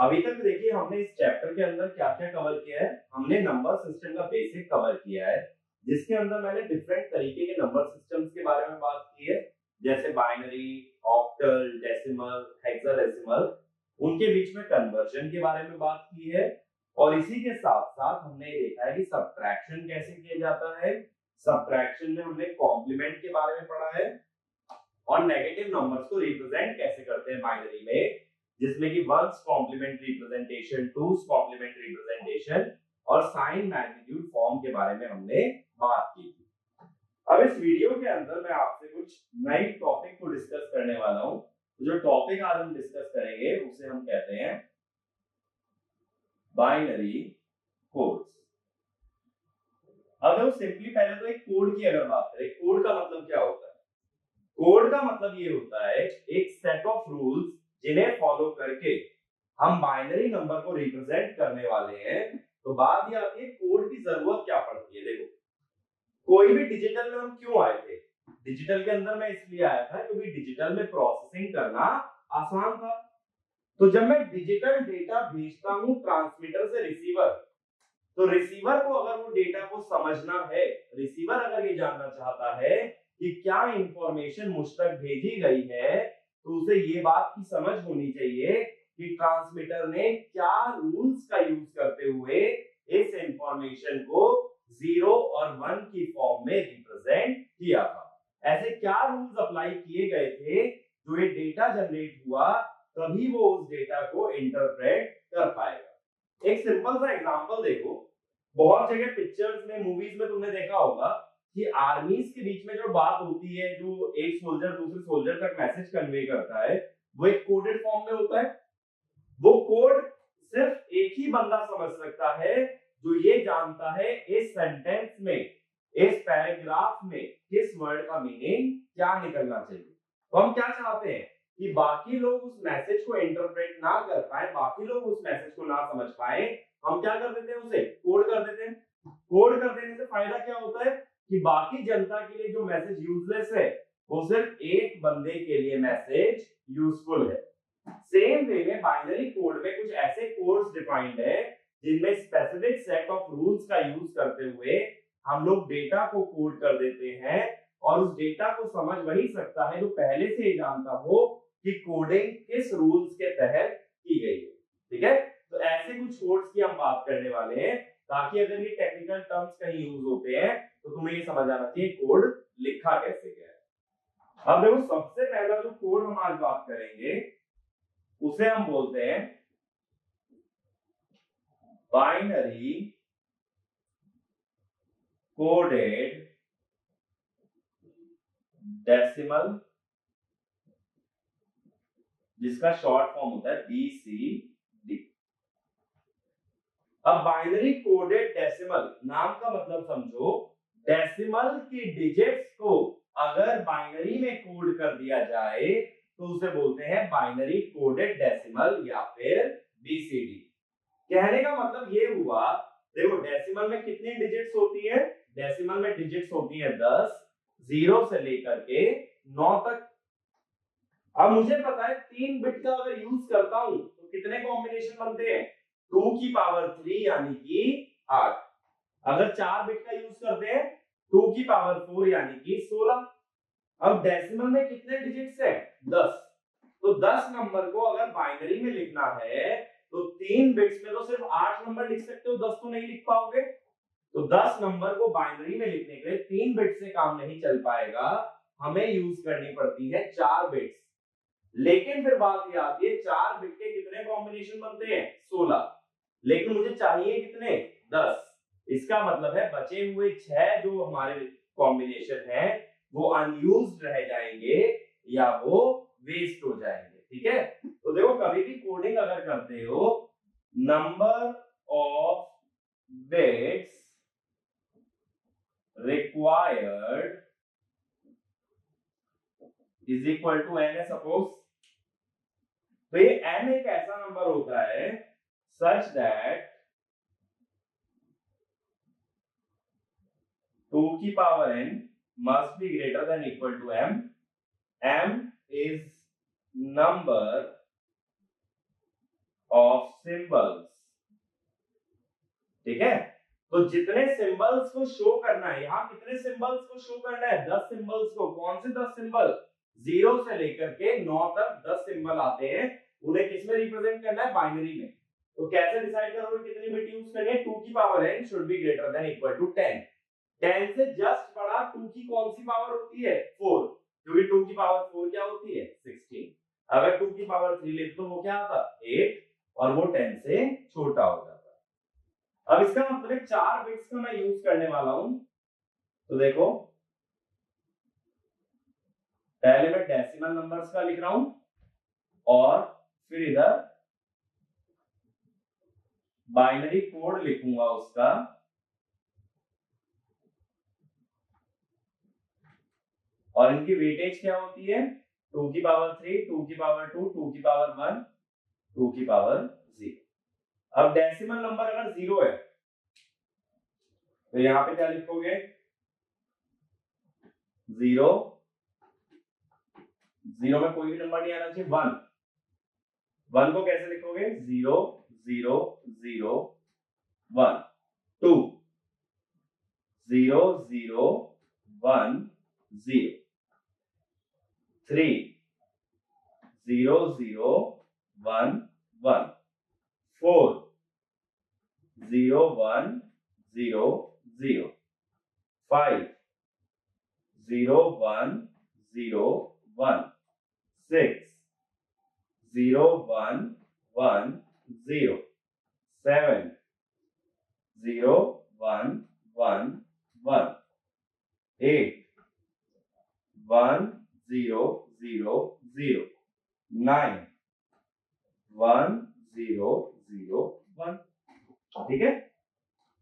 अभी तक देखिए हमने इस चैप्टर के अंदर क्या क्या कवर किया है। हमने नंबर सिस्टम का बेसिक कवर किया है, जिसके अंदर मैंने डिफरेंट तरीके के नंबर सिस्टम्स के बारे में बात की है, जैसे बाइनरी, ऑक्टल, डेसिमल, हेक्साडेसिमल। उनके बीच में कन्वर्जन के बारे में बात की है, और इसी के साथ साथ हमने देखा है कि सब्ट्रैक्शन कैसे किया जाता है। सब्ट्रैक्शन में हमने कॉम्प्लीमेंट के बारे में पढ़ा है, और नेगेटिव नंबर्स को रिप्रेजेंट कैसे करते हैं बाइनरी में, जिसमें कि one's complement representation, two's complement representation और साइन मैग्नीट्यूड फॉर्म के बारे में हमने बात की थी। अब इस वीडियो के अंदर मैं आपसे कुछ नई टॉपिक को डिस्कस करने वाला हूं। जो टॉपिक आज हम डिस्कस करेंगे उसे हम कहते हैं बाइनरी कोड्स। अगर सिंपली पहले तो एक कोड की अगर बात करें, कोड का मतलब क्या होता है? कोड का मतलब ये होता है एक सेट ऑफ रूल्स जिन्हें फॉलो करके हम बाइनरी नंबर को रिप्रेजेंट करने वाले हैं। तो बात ये आती है कोड की जरूरत क्या पड़ती है। देखो, कोई भी डिजिटल में हम क्यों आए थे? डिजिटल के अंदर मैं इसलिए आया था क्योंकि डिजिटल में प्रोसेसिंग करना आसान था। तो जब मैं डिजिटल डेटा भेजता हूं ट्रांसमीटर से रिसीवर, तो रिसीवर को अगर वो डेटा को समझना है, रिसीवर अगर ये जानना चाहता है कि क्या इंफॉर्मेशन मुझ तक भेजी गई है, तो उसे ये बात की समझ होनी चाहिए कि ट्रांसमीटर ने क्या रूल्स का यूज करते हुए इस इंफॉर्मेशन को 0 और 1 की फॉर्म में रिप्रेजेंट किया था। ऐसे क्या रूल्स अप्लाई किए गए थे जो ये डेटा जनरेट हुआ, तभी वो उस डेटा को इंटरप्रेट कर पाएगा। एक सिंपल सा एग्जांपल देखो, बहुत जगह पिक्चर्स में, मूवीज में तुमने देखा होगा कि आर्मीज के बीच में जो बात होती है, जो एक सोल्जर दूसरे सोल्जर तक मैसेज कन्वे करता है, वो एक कोडेड फॉर्म में होता है। वो कोड सिर्फ एक ही बंदा समझ सकता है जो ये जानता है इस सेंटेंस में, इस पैराग्राफ में किस वर्ड का मीनिंग क्या निकलना चाहिए। तो हम क्या चाहते हैं कि बाकी लोग उस मैसेज को इंटरप्रेट ना कर पाए, बाकी लोग उस मैसेज को ना समझ पाए, हम क्या कर देते हैं, उसे कोड कर देते हैं। कोड कर देने से फायदा क्या होता है कि बाकी जनता के लिए जो मैसेज यूजलेस है, वो सिर्फ एक बंदे के लिए मैसेज यूजफुल है। सेम वे में बाइनरी कोड में कुछ ऐसे कोड्स डिफाइंड है जिनमें स्पेसिफिक सेट ऑफ रूल्स का यूज करते हुए हम लोग डेटा को कोड कर देते हैं, और उस डेटा को समझ वही सकता है जो पहले से ही जानता हो कि कोडिंग किस रूल्स के तहत की गई है। ठीक है, तो ऐसे कुछ कोड्स की हम बात करने वाले हैं, ताकि अगर ये टेक्निकल टर्म्स कहीं यूज होते हैं तो तुम्हें ये समझ आना चाहिए कोड लिखा कैसे गया है। अब देखो, सबसे पहला जो कोड हम आज बात करेंगे उसे हम बोलते हैं बाइनरी कोडेड डेसिमल, जिसका शॉर्ट फॉर्म होता है BCD। अब बाइनरी कोडेड डेसिमल नाम का मतलब समझो, डेसिमल की डिजिट्स को अगर बाइनरी में कोड कर दिया जाए तो उसे बोलते हैं बाइनरी कोडेड डेसिमल या फिर BCD। कहने का मतलब ये हुआ, देखो डेसिमल में कितनी डिजिट्स होती है? डेसिमल में डिजिट्स होती है 10, 0 से लेकर के 9 तक। अब मुझे पता है 3 बिट का अगर यूज करता हूं तो कितने कॉम्बिनेशन बनते हैं? 2 की पावर 3 यानी कि 8। अगर 4 बिट का यूज करते हैं 2 की पावर 4 यानी कि 16। अब डेसिमल में कितने डिजिट्स है? 10। तो 10 नंबर को अगर बाइनरी में लिखना है तो 3 बिट्स में तो सिर्फ 8 नंबर लिख सकते हो, 10 तो नहीं लिख पाओगे। तो 10 नंबर को बाइनरी में लिखने के लिए 3 बिट से काम नहीं चल पाएगा, हमें यूज करनी पड़ती है 4 बिट्स। लेकिन फिर बात ये आती है 4 बिट के कितने कॉम्बिनेशन बनते हैं? 16। लेकिन मुझे चाहिए कितने? 10। इसका मतलब है बचे हुए 6 जो हमारे कॉम्बिनेशन है वो अनयूज्ड रह जाएंगे या वो वेस्ट हो जाएंगे। ठीक है, तो देखो कभी भी कोडिंग अगर करते हो, number of bits required is equal to n है सपोज। तो ये n एक ऐसा नंबर होता है such that 2 की power n must be greater than equal to m. m is number of symbols. ठीक है, तो जितने सिंबल्स को शो करना है, यहाँ कितने सिंबल्स को शो करना है, 10 सिंबल्स को। कौन से 10 सिंबल? 0 से लेकर के 9 तक 10 सिंबल आते हैं, उन्हें किसमें रिप्रेजेंट करना है? बाइनरी में। तो कैसे डिसाइड करोगे कितनी बिट यूज करनी है? 2 की power n should be greater than equal to 10। 10 से जस्ट बड़ा 2 की कौन सी पावर होती है? 4, क्योंकि 2 की पावर 4 क्या होती है? 16। अगर 2 की पावर 3 ले तो वो क्या आता? 8, और वो 10 से छोटा हो जाता है। अब इसका मतलब है 4 बिट्स का मैं यूज करने वाला हूं। तो देखो, पहले मैं डेसिमल नंबर्स का लिख रहा हूं, और फिर इधर बाइनरी कोड लिखूंगा उसका। और इनकी वेटेज क्या होती है? 2 की पावर 3, 2 की पावर 2, 2 की पावर 1, 2 की पावर 0। अब डेसिमल नंबर अगर 0 है तो यहाँ पे क्या लिखोगे? 0, 0 में कोई भी नंबर नहीं आना चाहिए। 1, 1 को कैसे लिखोगे? 0 0 0 1। 2, 0 0 1 0। 3, 0 0 1 1। 4, 0 1 0 0। 5, 0 1 0 1। 6, 0 1 1 0। 7, 0 1 1 1। 8, 1 0 0 0। 9, 1 0 0 1। ठीक है,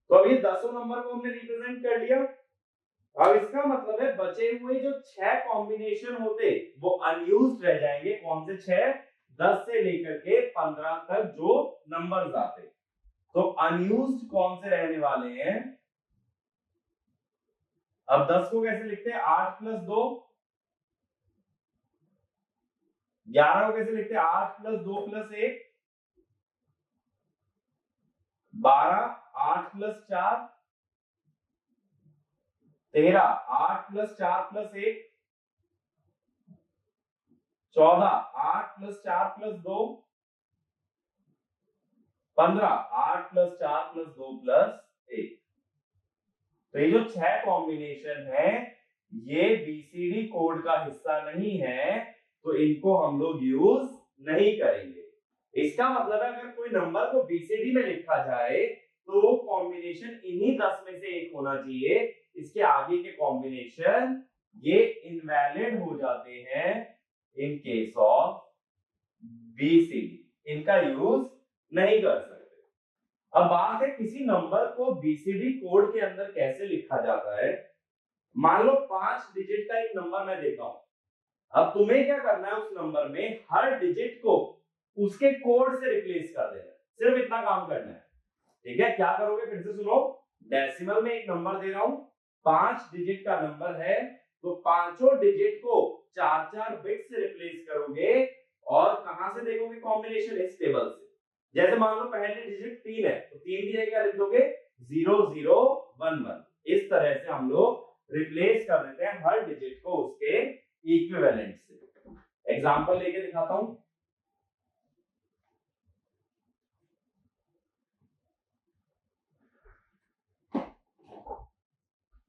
तो अब ये 10 नंबर को हमने रिप्रेजेंट कर लिया। अब इसका मतलब है बचे हुए जो 6 कॉम्बिनेशन होते वो अनयूज्ड रह जाएंगे। कौन से 6? 10 से लेकर के 15 तक जो नंबर्स आते, तो अनयूज्ड कौन से रहने वाले हैं? अब 10 को कैसे लिखते हैं? 8 प्लस 2। 11 को कैसे लिखते हैं? 8 plus 2 plus 1। 12, 8 plus 4। 13, 8 plus 4 plus 1। 14, 8 plus 4 plus 2। 15, 8 plus 4 plus 2 plus 1। तो ये जो 6 कॉम्बिनेशन है ये बीसीडी कोड का हिस्सा नहीं है, तो इनको हम लोग यूज नहीं करेंगे। इसका मतलब है अगर कोई नंबर को बीसीडी में लिखा जाए तो वो कॉम्बिनेशन इन्हीं 10 में से एक होना चाहिए। इसके आगे के कॉम्बिनेशन ये इनवैलिड हो जाते हैं इन केस ऑफ बीसीडी, इनका यूज नहीं कर सकते। अब बात है किसी नंबर को बीसीडी कोड के अंदर कैसे लिखा जाता है। मान लो 5 डिजिट का एक नंबर मैं देता हूं। अब तुम्हें क्या करना है? उस नंबर में हर डिजिट को उसके कोड से रिप्लेस कर देना है, सिर्फ इतना काम करना है। ठीक है, क्या करोगे? फिर से सुनो, डेसिमल में एक नंबर दे रहा हूं, 5 डिजिट का नंबर है, तो पांचों डिजिट को 4-4 बिट से रिप्लेस करोगे। और कहां से देखोगे कॉम्बिनेशन? इस टेबल से। जैसे मान लो पहले डिजिट 3 है, तो 3 की जगह क्या लिख दोगे? 0 0 1 1। इस तरह से हम लोग रिप्लेस कर देते हैं हर डिजिट को उसके इक्विवेलेंट से। एग्जांपल लेके दिखाता हूं।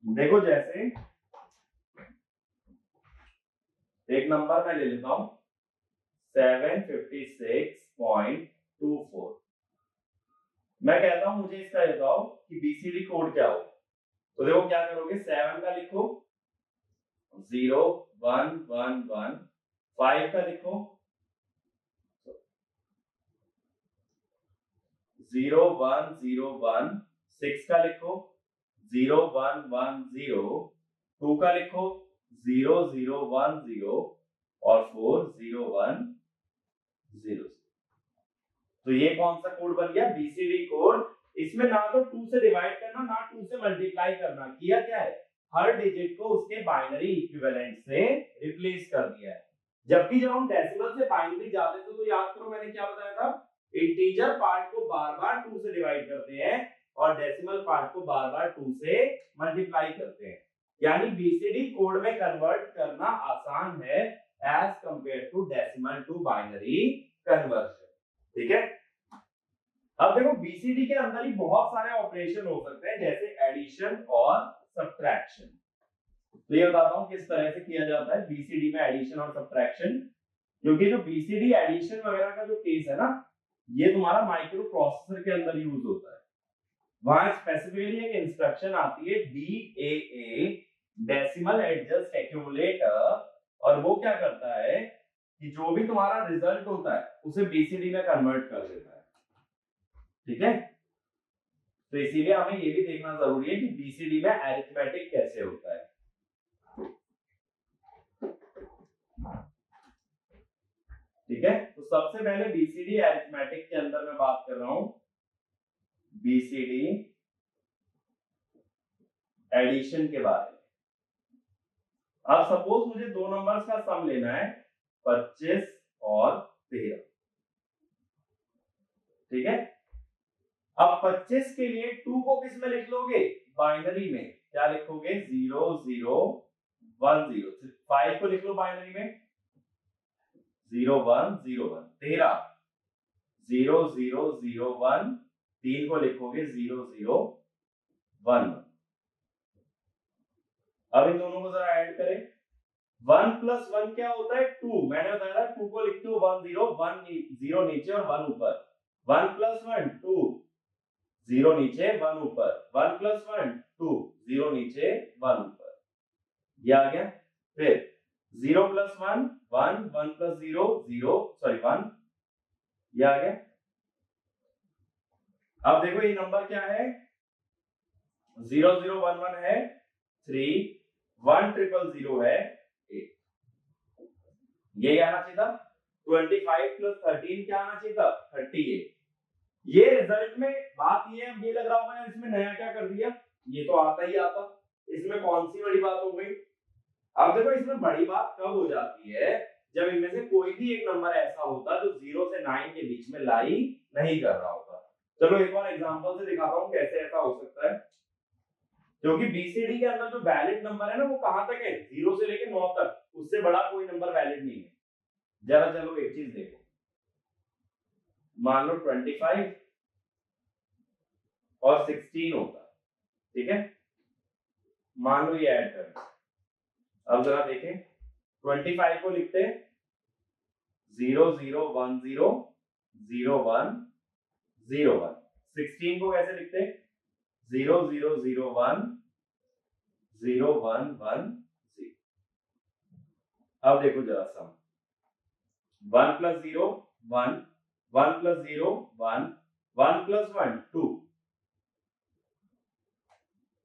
देखो, जैसे एक नंबर मैं ले लेता हूं 756.24। मैं कहता हूं मुझे इसका बताओ कि बीसीडी कोड क्या हो। तो देखो क्या करोगे? 7 का लिखो, 0 1 1 1। 5 का लिखो, 0 1 0 1। 6 का लिखो, 0 1 1 0। 2 का लिखो, 0 0 1 0। और 4 0 1 0। तो ये कौन सा कोड बन गया? BCD code. इसमें ना तो 2 से डिवाइड करना, ना 2 से मल्टीप्लाई करना, किया क्या है? हर डिजिट को उसके बाइनरी इक्विवेलेंट से रिप्लेस कर दिया है। जबकि जब हम डेसिमल से बाइनरी जाते थे तो याद करो मैंने क्या बताया था? इंटीजर पार्ट को बार बार 2 से डिवाइड करते हैं और डेसिमल पार्ट को बार बार 2 से मल्टीप्लाई करते हैं। यानी बीसीडी कोड में कन्वर्ट करना आसान है as compare to decimal to binary conversion. ठीक है, अब देखो बीसीडी के अंदर ही बहुत सारे ऑपरेशन हो सकते हैं जैसे एडिशन और सब्ट्रैक्शन। तो ये बताता हूं किस तरह से किया जाता है बीसीडी में एडिशन और सब्ट्रैक्शन। क्योंकि जो बीसीडी एडिशन वगैरह का जो केस है ना, ये तुम्हारा माइक्रो प्रोसेसर के अंदर यूज होता है। वहां स्पेसिफिकली एक इंस्ट्रक्शन आती है DAA, डेसिमल एडजस्ट एक्यूमुलेटर, और वो क्या करता है कि जो भी तुम्हारा रिजल्ट होता है उसे बीसीडी में कन्वर्ट कर देता है। ठीक है, तो इसीलिए हमें ये भी देखना जरूरी है कि बीसीडी में अरिथमेटिक कैसे होता है। ठीक है, तो सबसे पहले बीसीडी अरिथमेटिक के अंदर मैं बात कर रहा हूं बीसीडी एडिशन के बारे में। अब सपोज मुझे दो नंबर्स का सम लेना है 25 और 13। ठीक है, अब 25 के लिए 2 को किस में लिख लोगे? बाइनरी में। क्या लिखोगे? 0 0 1 0। 5 को लिख लो बाइनरी में 0 1 0 1। 13 0 0 0 1। 3 को लिखोगे 0 0 1 1। अब इन दोनों को जरा ऐड करें। 1 + 1 क्या होता है? 2। मैंने बताया था 2 को लिखते हो 1 0 1 0 नीचे और 1 ऊपर। 1 + 1 2 0 नीचे 1 ऊपर। 1 + 1 2 0 नीचे 1 ऊपर। ये आ गया। फिर 0 + 1 1 1 + 0 0 सॉरी 1। ये आ गया। अब देखो ये नंबर क्या है? 0 0 1 1 है 3, 1 0 0 है 8। ये आना चाहिए था। 25 + 13 क्या आना चाहिए था? 38। ये रिजल्ट में बात ये है, अब ये लग रहा होगा यार इसमें नया क्या कर दिया, ये तो आता ही आता, इसमें कौन सी बड़ी बात हो गई? अब देखो इसमें बड़ी बात कब हो जाती है? जब इनमें से कोई भी एक नंबर ऐसा होता जो 0 से 9 के बीच में लाई नहीं कर रहा होता। चलो एक और एग्जांपल से दिखाता हूं कैसे ऐसा हो सकता है। क्योंकि बीसीडी के अंदर जो वैलिड नंबर है ना, वो कहां तक है? 0 से लेकर 9 तक, उससे बड़ा कोई नंबर वैलिड नहीं है। जरा चलो एक चीज देखो, मान लो 25 और 16 होता। ठीक है, मान लो ये ऐड करना। अब जरा देखें, 25 को लिखते हैं 0 0 1 0 0 1 0 1। 16 को कैसे लिखते हैं? 0 0 0 1 0 1 1 0। अब देखो जरा सम, 1 + 0 1 1 + 0 1 1 + 1 2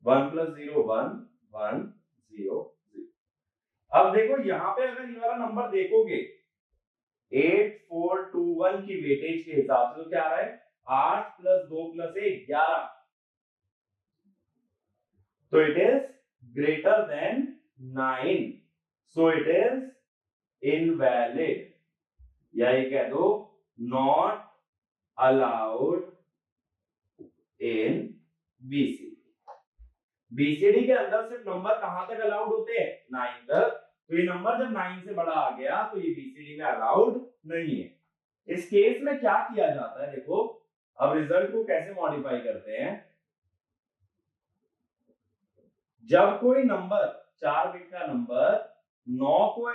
1 + 0 1 1 0 0। अब देखो यहां पे अगर ये वाला नंबर देखोगे 8 4 2 1 की वेटेज के हिसाब से तो क्या आ रहा है? 8 + 2 + 1 11। तो it is greater than 9, so it is invalid, या ये कह दो not allowed in BCD. BCD के अंदर सिर्फ नंबर कहां तक अलाउड होते हैं? 9 तक। तो ये नंबर जब 9 से बड़ा आ गया तो ये बीसीडी में अलाउड नहीं है। इस केस में क्या किया जाता है देखो, अब रिजल्ट को कैसे मॉडिफाई करते हैं। जब कोई नंबर 4 बिट का नंबर 9 को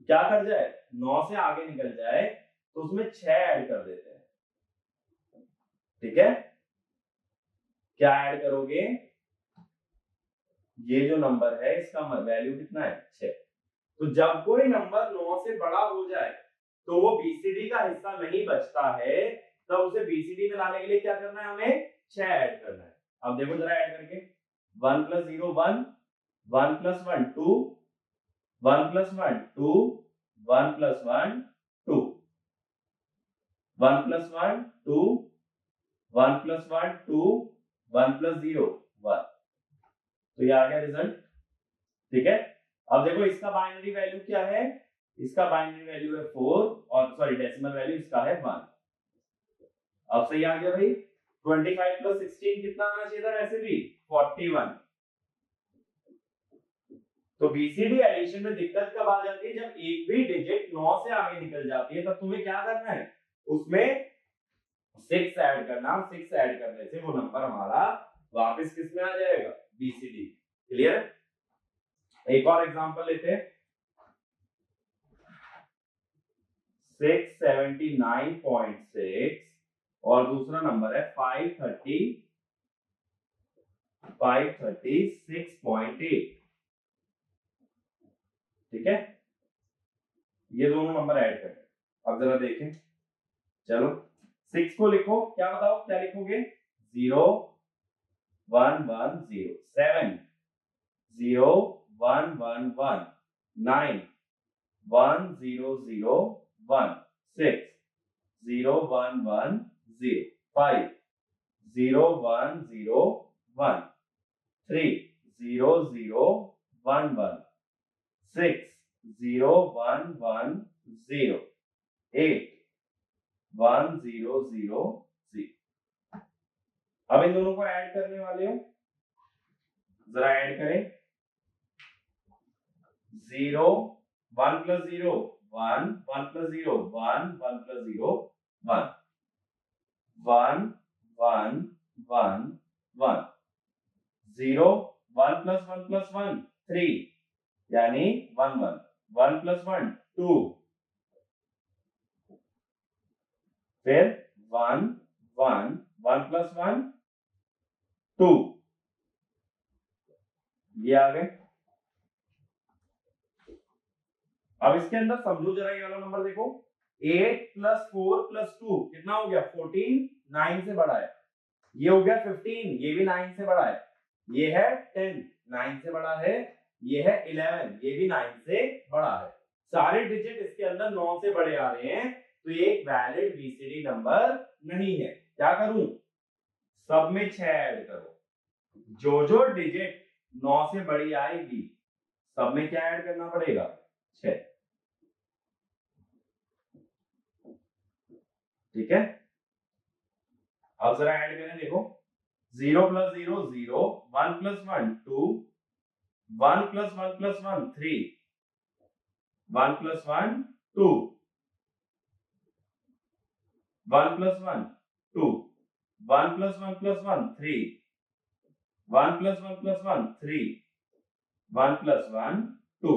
क्या कर जाए, 9 से आगे निकल जाए, तो उसमें 6 ऐड कर देते हैं। ठीक है, क्या ऐड करोगे? ये जो नंबर है इसका वैल्यू कितना है? 6। तो जब कोई नंबर 9 से बड़ा हो जाए तो वो बीसीडी का हिस्सा नहीं बचता है, तब उसे बीसीडी में लाने के लिए क्या करना है? हमें 6 ऐड करना है। अब देखो जरा ऐड करके, 1 + 0 1 1 + 1 2 1 + 1 2 1 + 1 2 1 + 1 2 1 + 1 2 1 + 0 1। तो ये आ गया रिजल्ट। ठीक है, अब देखो इसका बाइनरी वैल्यू क्या है? इसका बाइनरी वैल्यू है 4 और सॉरी डेसिमल वैल्यू इसका है 1। अब सही आ गया भाई। 25 प्लस 16 कितना आना चाहिए था वैसे भी 41। तो बीसीडी एडिशन में दिक्कत कब आ जाती है, जब एक भी डिजिट 9 से आगे निकल जाती है, तब तुम्हें क्या करना है, उसमें 6 ऐड करना। 6 ऐड करने से वो नंबर हमारा वापस किस में आ जाएगा, बीसीडी। क्लियर। एक और एग्जांपल लेते हैं। 679.6 और दूसरा नंबर है 536.8। ठीक है, ये दोनों नंबर ऐड करें। अब जरा देखें, चलो 6 को लिखो, क्या बताओ क्या लिखोगे, 0 1 1 0, 7 0 1 1 1, 9 1 0 0 1, 6 0 1 1 0, 5 0 1 0 1, 3 0 0 1 1, 6 0 1 1 0, 8 1 0 0 0। अब इन दोनों को ऐड करने वाले हो, जरा ऐड करें। 0 1 plus 0 1, 1 plus 0 1, 1 plus 0 1, 1 1 1 1, 0 1 plus 1 plus 1 3, यानी 1 1, 1 प्लस 1 2, फिर 1 1 1 प्लस 1 2, ये आ गए। अब इसके अंदर समझो जरा, ये वाला नंबर देखो, 8 प्लस 4 प्लस 2 कितना हो गया 14, 9 से बड़ा है। ये हो गया 15, ये भी 9 से बड़ा है। ये है 10, 9 से बड़ा है। ये है 11, ये भी 9 से बड़ा है। सारे डिजिट इसके अंदर 9 से बड़े आ रहे हैं, तो ये एक वैलिड बीसीडी नंबर नहीं है। क्या करूं, सब में 6 ऐड करो। जो जो डिजिट 9 से बड़ी आएगी सब में क्या ऐड करना पड़ेगा, 6। ठीक है, अब जरा ऐड करें, देखो 0 plus 0 0, 1 plus 1 2, 1 plus 1 plus 1 3, 1 plus 1 2, 1 plus 1 2, 1 plus 1 plus 1 3, 1 plus 1 plus 1 3, 1 plus 1 2,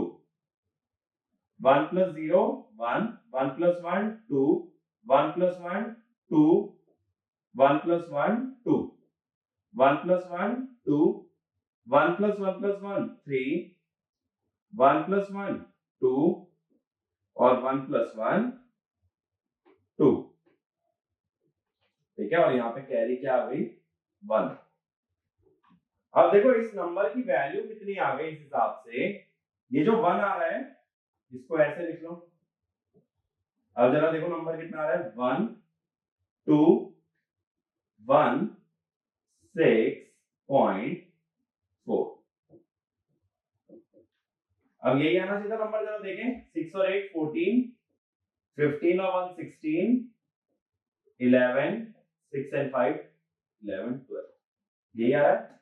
1 plus 0 1, 1 plus 1 2, 1 plus 1 2, 1 plus 1 2, 1 plus 1 2, 1 plus 1 plus 1 3, 1 plus 1 2 और 1 प्लस 1 2। ठीक है, और यहाँ पे कैरी क्या आ गई, 1। अब देखो इस नंबर की वैल्यू कितनी आ गई, इस हिसाब से ये जो 1 आ रहा है इसको ऐसे लिख लो। अब जरा देखो नंबर कितना आ रहा है, 1 2 1 6.4। अब यही आना चाहिए नंबर, जरा देखें, 6 और 8 14, 15 और 1 16, 11 6 and 5 11 12, यही आ रहा है।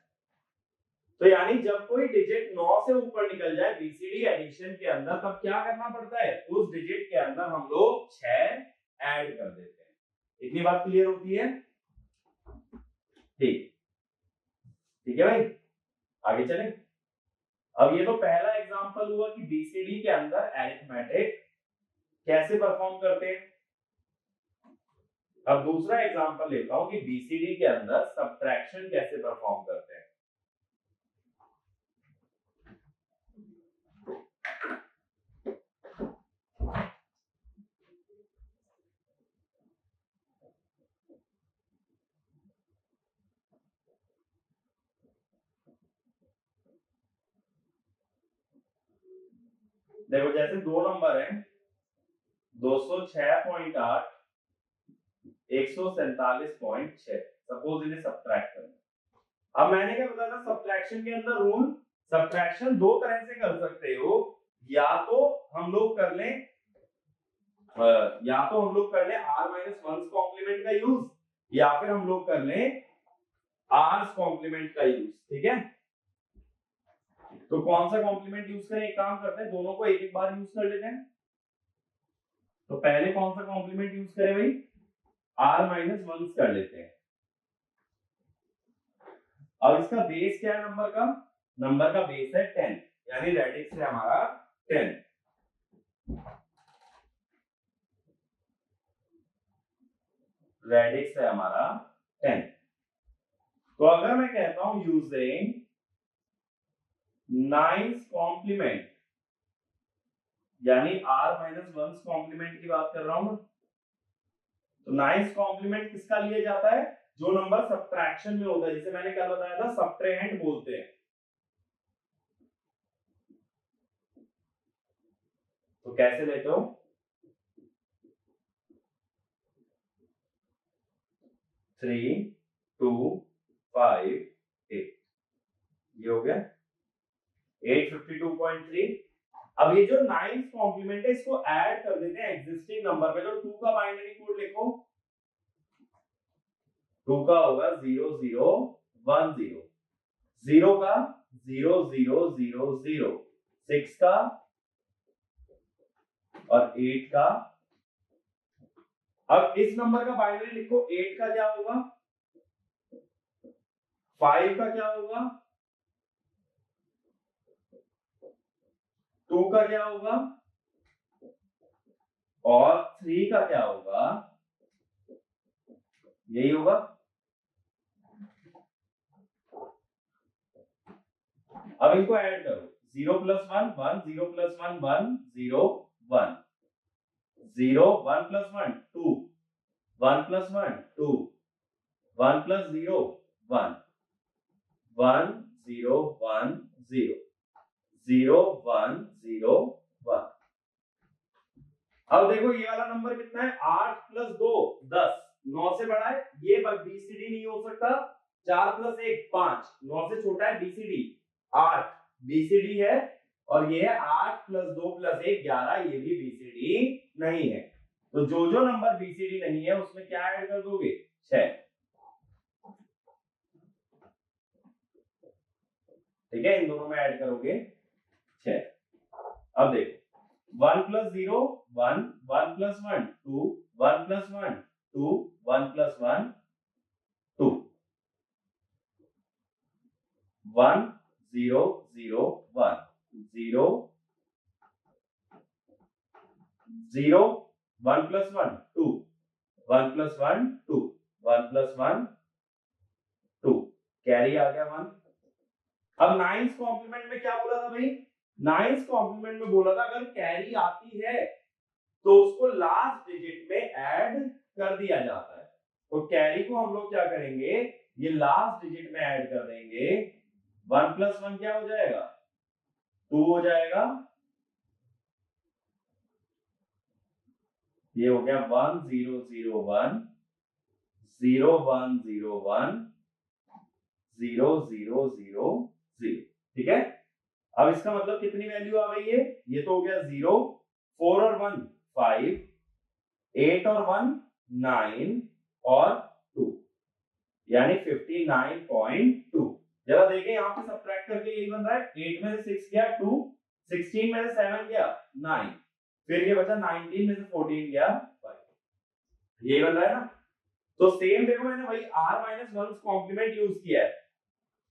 तो यानी जब कोई डिजिट 9 से ऊपर निकल जाए बीसीडी एडिशन के अंदर, तब क्या करना पड़ता है, उस डिजिट के अंदर हम लोग 6 ऐड कर देते हैं। इतनी बात क्लियर होती है। ठीक, ठीक है भाई, आगे चलें। अब ये तो पहला एग्जांपल हुआ कि बीसीडी के अंदर अरिथमेटिक कैसे परफॉर्म करते हैं। अब दूसरा एग्जांपल लेता हूं कि बीसीडी के अंदर सब्ट्रैक्शन कैसे परफॉर्म करते हैं। देखो जैसे दो नंबर हैं, 206.8 147.6, सपोज इन्हें सब्ट्रैक्ट करना। अब मैंने क्या बताया था सब्ट्रैक्शन के अंदर रूल, सब्ट्रैक्शन दो तरह से कर सकते हो, या तो हम लोग कर लें r-1's कॉम्प्लीमेंट का यूज, या फिर हम लोग कर लें आर्स कॉम्प्लीमेंट का यूज, ठीक है। तो कौन सा कॉम्प्लीमेंट यूज करें, एक काम करते हैं दोनों को एक एक बार यूज कर लेते हैं। तो पहले कौन सा कॉम्प्लीमेंट यूज करें भाई, r माइनस वन कर लेते हैं। अब इसका बेस क्या है नंबर का बेस है 10, यानी रेडिक्स है हमारा 10। रेडिक्स है हमारा 10। तो अगर मैं कहता हूं यूजिंग नाइन्थ कॉम्प्लीमेंट, यानी r माइनस वन कॉम्प्लीमेंट की बात कर रहा हूं, तो नाइन्थ कॉम्प्लीमेंट किसका लिया जाता है, जो नंबर सब्ट्रैक्शन में होता है, जिसे मैंने क्या बताया था, सब्ट्रेहेंड बोलते हैं। तो कैसे लेते हो, 3 2 5 8, ये हो गया 852.3। अब ये जो नाइन्थ कॉम्प्लीमेंट है इसको ऐड कर देते हैं एग्जिस्टिंग नंबर पे। तो 2 का बाइनरी कोड लिखो, 2 का होगा 0 0 1 0, 0 का 0 0 0 0, 6 का और 8 का। अब इस नंबर का बाइनरी लिखो, 8 का क्या होगा, 5 का क्या होगा, 2 का क्या होगा और 3 का क्या होगा, यही होगा। अब इनको ऐड करो, 0 plus 1 1, 0 plus 1 1, 0 1, 0 1 plus 1 2, 1 plus 1 2, 1 plus 0 1, 1 0 1 0, 0 1 0 1। अब देखो ये वाला नंबर कितना है, 8 प्लस 2 10, 9 से बड़ा है, ये बीसीडी नहीं हो सकता। 4 प्लस 1 5, 9 से छोटा है बीसीडी 8, बीसीडी है। और ये है 8 प्लस 2 प्लस 1 11, ये भी बीसीडी नहीं है। तो जो जो नंबर बीसीडी नहीं है उसमें क्या ऐड कर दोगे, 6, ठीक है, इन दोनों में ऐड करोगे 6। अब देखो 1 plus 0 1, 1 plus 1 2, 1 plus 1 2, 1 plus 1 2, 1 0 0 1, 0 0 1 plus 1 2, 1 plus 1 2, 1 plus 1 2, carry आ गया 1। अब नाइन्थ कॉम्प्लीमेंट में क्या बोला था भाई, नाइन्थ कॉम्प्लीमेंट में बोला था अगर कैरी आती है तो उसको लास्ट डिजिट में ऐड कर दिया जाता है। तो कैरी को हम लोग क्या करेंगे, ये लास्ट डिजिट में ऐड कर देंगे। 1 प्लस 1 क्या हो जाएगा, 2 हो जाएगा, ये हो गया 1 0 0 1, 0 1 0 1, 0 0 0 0, ठीक है। अब इसका मतलब कितनी वैल्यू आ गई है, ये तो हो गया 0, 4 और 1 5, 8 और 1 9 और 2, यानी 59.2। जरा देखें यहाँ पे सब्ट्रैक्ट करके यही बन रहा है, 8 में से 6 गया 2, 16 में से 7 गया 9, फिर ये बचा 19 में से 14 गया 5, यही बन रहा है ना। तो सेम देखो मैंने वही r minus one complement use किया है,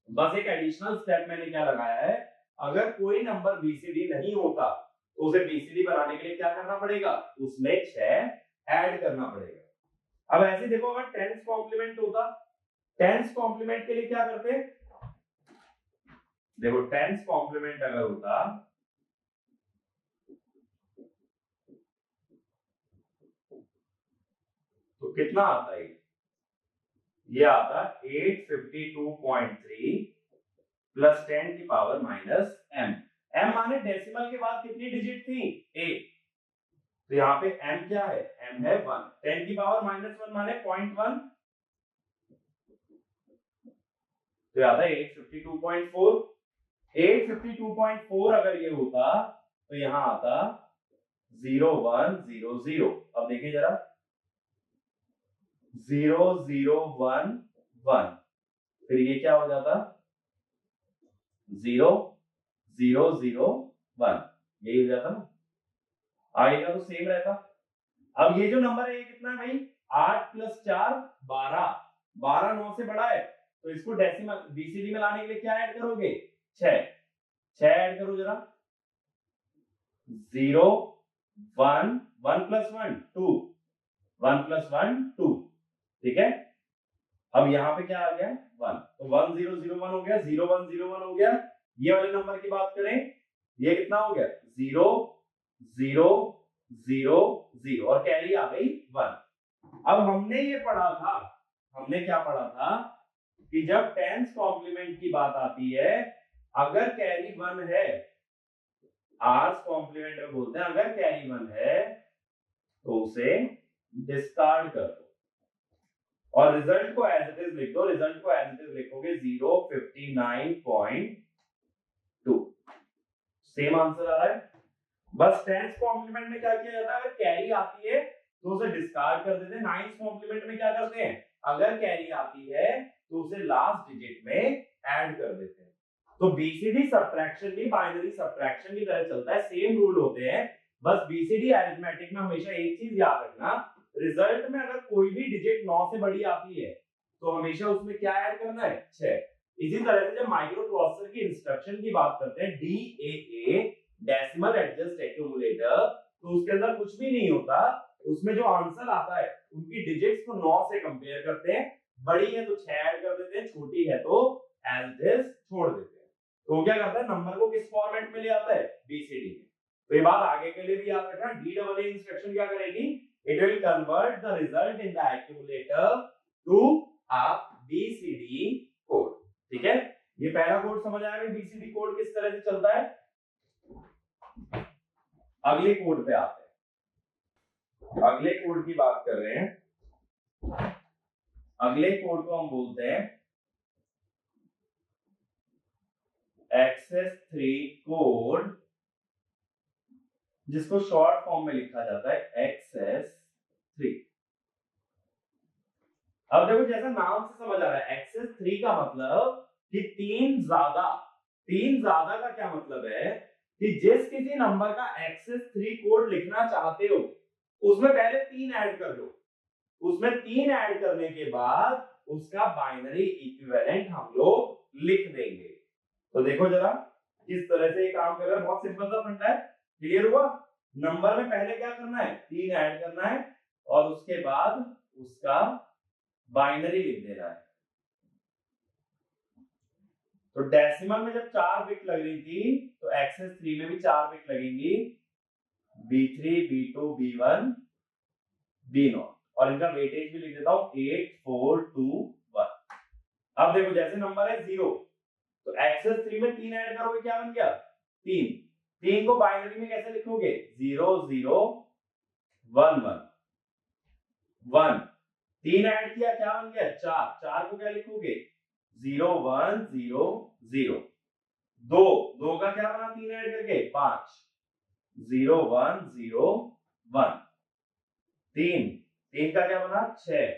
बस एक एडिशनल स्टेप मैंने क्या लगाया है, अगर कोई नंबर बीसीडी नहीं होता तो उसे बीसीडी बनाने के लिए क्या करना पड़ेगा, उसमें 6 ऐड करना पड़ेगा। अब ऐसे देखो अगर 10th कॉम्प्लीमेंट होता, 10th कॉम्प्लीमेंट के लिए क्या करते, देखो 10th कॉम्प्लीमेंट अगर होता तो कितना आता है, ये आता 852.3 प्लस 10 की पावर माइनस m। m माने डेसिमल के बाद कितनी डिजिट थी, 8, तो यहाँ पे m क्या है, m है 1, 10 की पावर माइनस 1 माने 0.1, तो ये आता 852.4। 852.4 अगर ये होता तो यहाँ आता 0 1 0 0। अब देखिए जरा 0011, फिर ये क्या हो जाता 0001, यही हो जाता ना, आगे का तो सेम रहता। अब ये जो नंबर है ये कितना है भाई, 8 + 4 12, 12 9 से बड़ा है, तो इसको डेसिमल बीसीडी में लाने के लिए क्या ऐड करोगे, 6 ऐड करो जरा, 0 1 1 + 1 2, 1 + 1 2, ठीक है। अब यहाँ पे क्या आ गया 1, तो 1001 हो गया, 0101 हो गया। ये वाले नंबर की बात करें, ये कितना हो गया 0 0 0 0 और कैरी आ गई 1। अब हमने ये पढ़ा था, हमने क्या पढ़ा था कि जब टेंस कॉम्प्लीमेंट की बात आती है, अगर कैरी 1 है, आर्स कॉम्प्लीमेंट में बोलते हैं अगर कैरी 1 है तो उसे डिस्कार्ड कर दो और रिजल्ट को एज इट इज लिख दो। रिजल्ट को एज इट इज लिखोगे 059.2, सेम आंसर आ रहा है। बस टेंस कॉम्प्लीमेंट में क्या किया जाता है, अगर कैरी आती है तो उसे डिस्कार्ड कर देते हैं। नाइन्थ कॉम्प्लीमेंट में क्या करते हैं, अगर कैरी आती है तो उसे लास्ट डिजिट में ऐड कर देते हैं। तो बीसीडी सब्ट्रैक्शन भी बाइनरी सब्ट्रैक्शन की तरह चलता है, सेम रूल होते हैं। बस बीसीडी अरिथमेटिक में हमेशा एक चीज याद रखना, रिजल्ट में अगर कोई भी डिजिट 9 से बड़ी आती है तो हमेशा उसमें क्या ऐड करना है, 6। इसी तरह से जब माइक्रो प्रोसेसर की इंस्ट्रक्शन की बात करते हैं, DAA डेसिमल एडजस्ट एक्यूमुलेटर, तो उसके अंदर कुछ भी नहीं होता, उसमें जो आंसर आता है उनकी डिजिट्स को 9 से कंपेयर करते हैं, बड़ी है तो 6 ऐड कर देते हैं, छोटी है तो एज इट इज छोड़ देते हैं। तो क्या करता है, नंबर को किस फॉर्मेट में ले आता है, बीसीडी में। तो ये बात आगे के लिए भी याद रखना, DAA इंस्ट्रक्शन क्या करेगी, it will convert the result in the accumulator to a BCD code, ठीक है। ये पहला कोड समझ आया, बीसीडी कोड किस तरह से चलता है। अगले कोड पे आते हैं, अगले कोड की बात कर रहे हैं। अगले कोड को हम बोलते हैं एक्सेस 3 कोड, जिसको शॉर्ट फॉर्म में लिखा जाता है एक्सेस 3। अब देखो जैसा नाम से समझ आ रहा है, एक्सेस 3 का मतलब कि 3 ज्यादा। 3 ज्यादा का क्या मतलब है कि जिस किसी नंबर का एक्सेस 3 कोड लिखना चाहते हो उसमें पहले 3 ऐड कर लो, उसमें 3 ऐड करने के बाद उसका बाइनरी इक्विवेलेंट हम लोग लिख देंगे। तो देखो जरा किस तरह से ये काम कर रहा है, बहुत सिंपल सा फंडा है। क्लियर हुआ, नंबर में पहले क्या करना है, 3 ऐड करना है और उसके बाद उसका बाइनरी लिख देना है। तो डेसिमल में जब 4 बिट लग रही थी तो एक्सेस 3 में भी 4 बिट लगेंगी, B3 B2 B1 B0, और इनका वेटेज भी लिख देता हूं 8 4 2 1। अब देखो जैसे नंबर है 0, तो एक्सेस 3 में 3 ऐड करोगे, क्या बन गया 3। 3 को बाइनरी में कैसे लिखोगे, 0 0 1 1 1। 3 ऐड किया, क्या बन गया 4। 4 को क्या लिखोगे 0 1 0 0। 2 का क्या बना 3 ऐड करके 5, 0 1 0 1। 3 का क्या बना 6,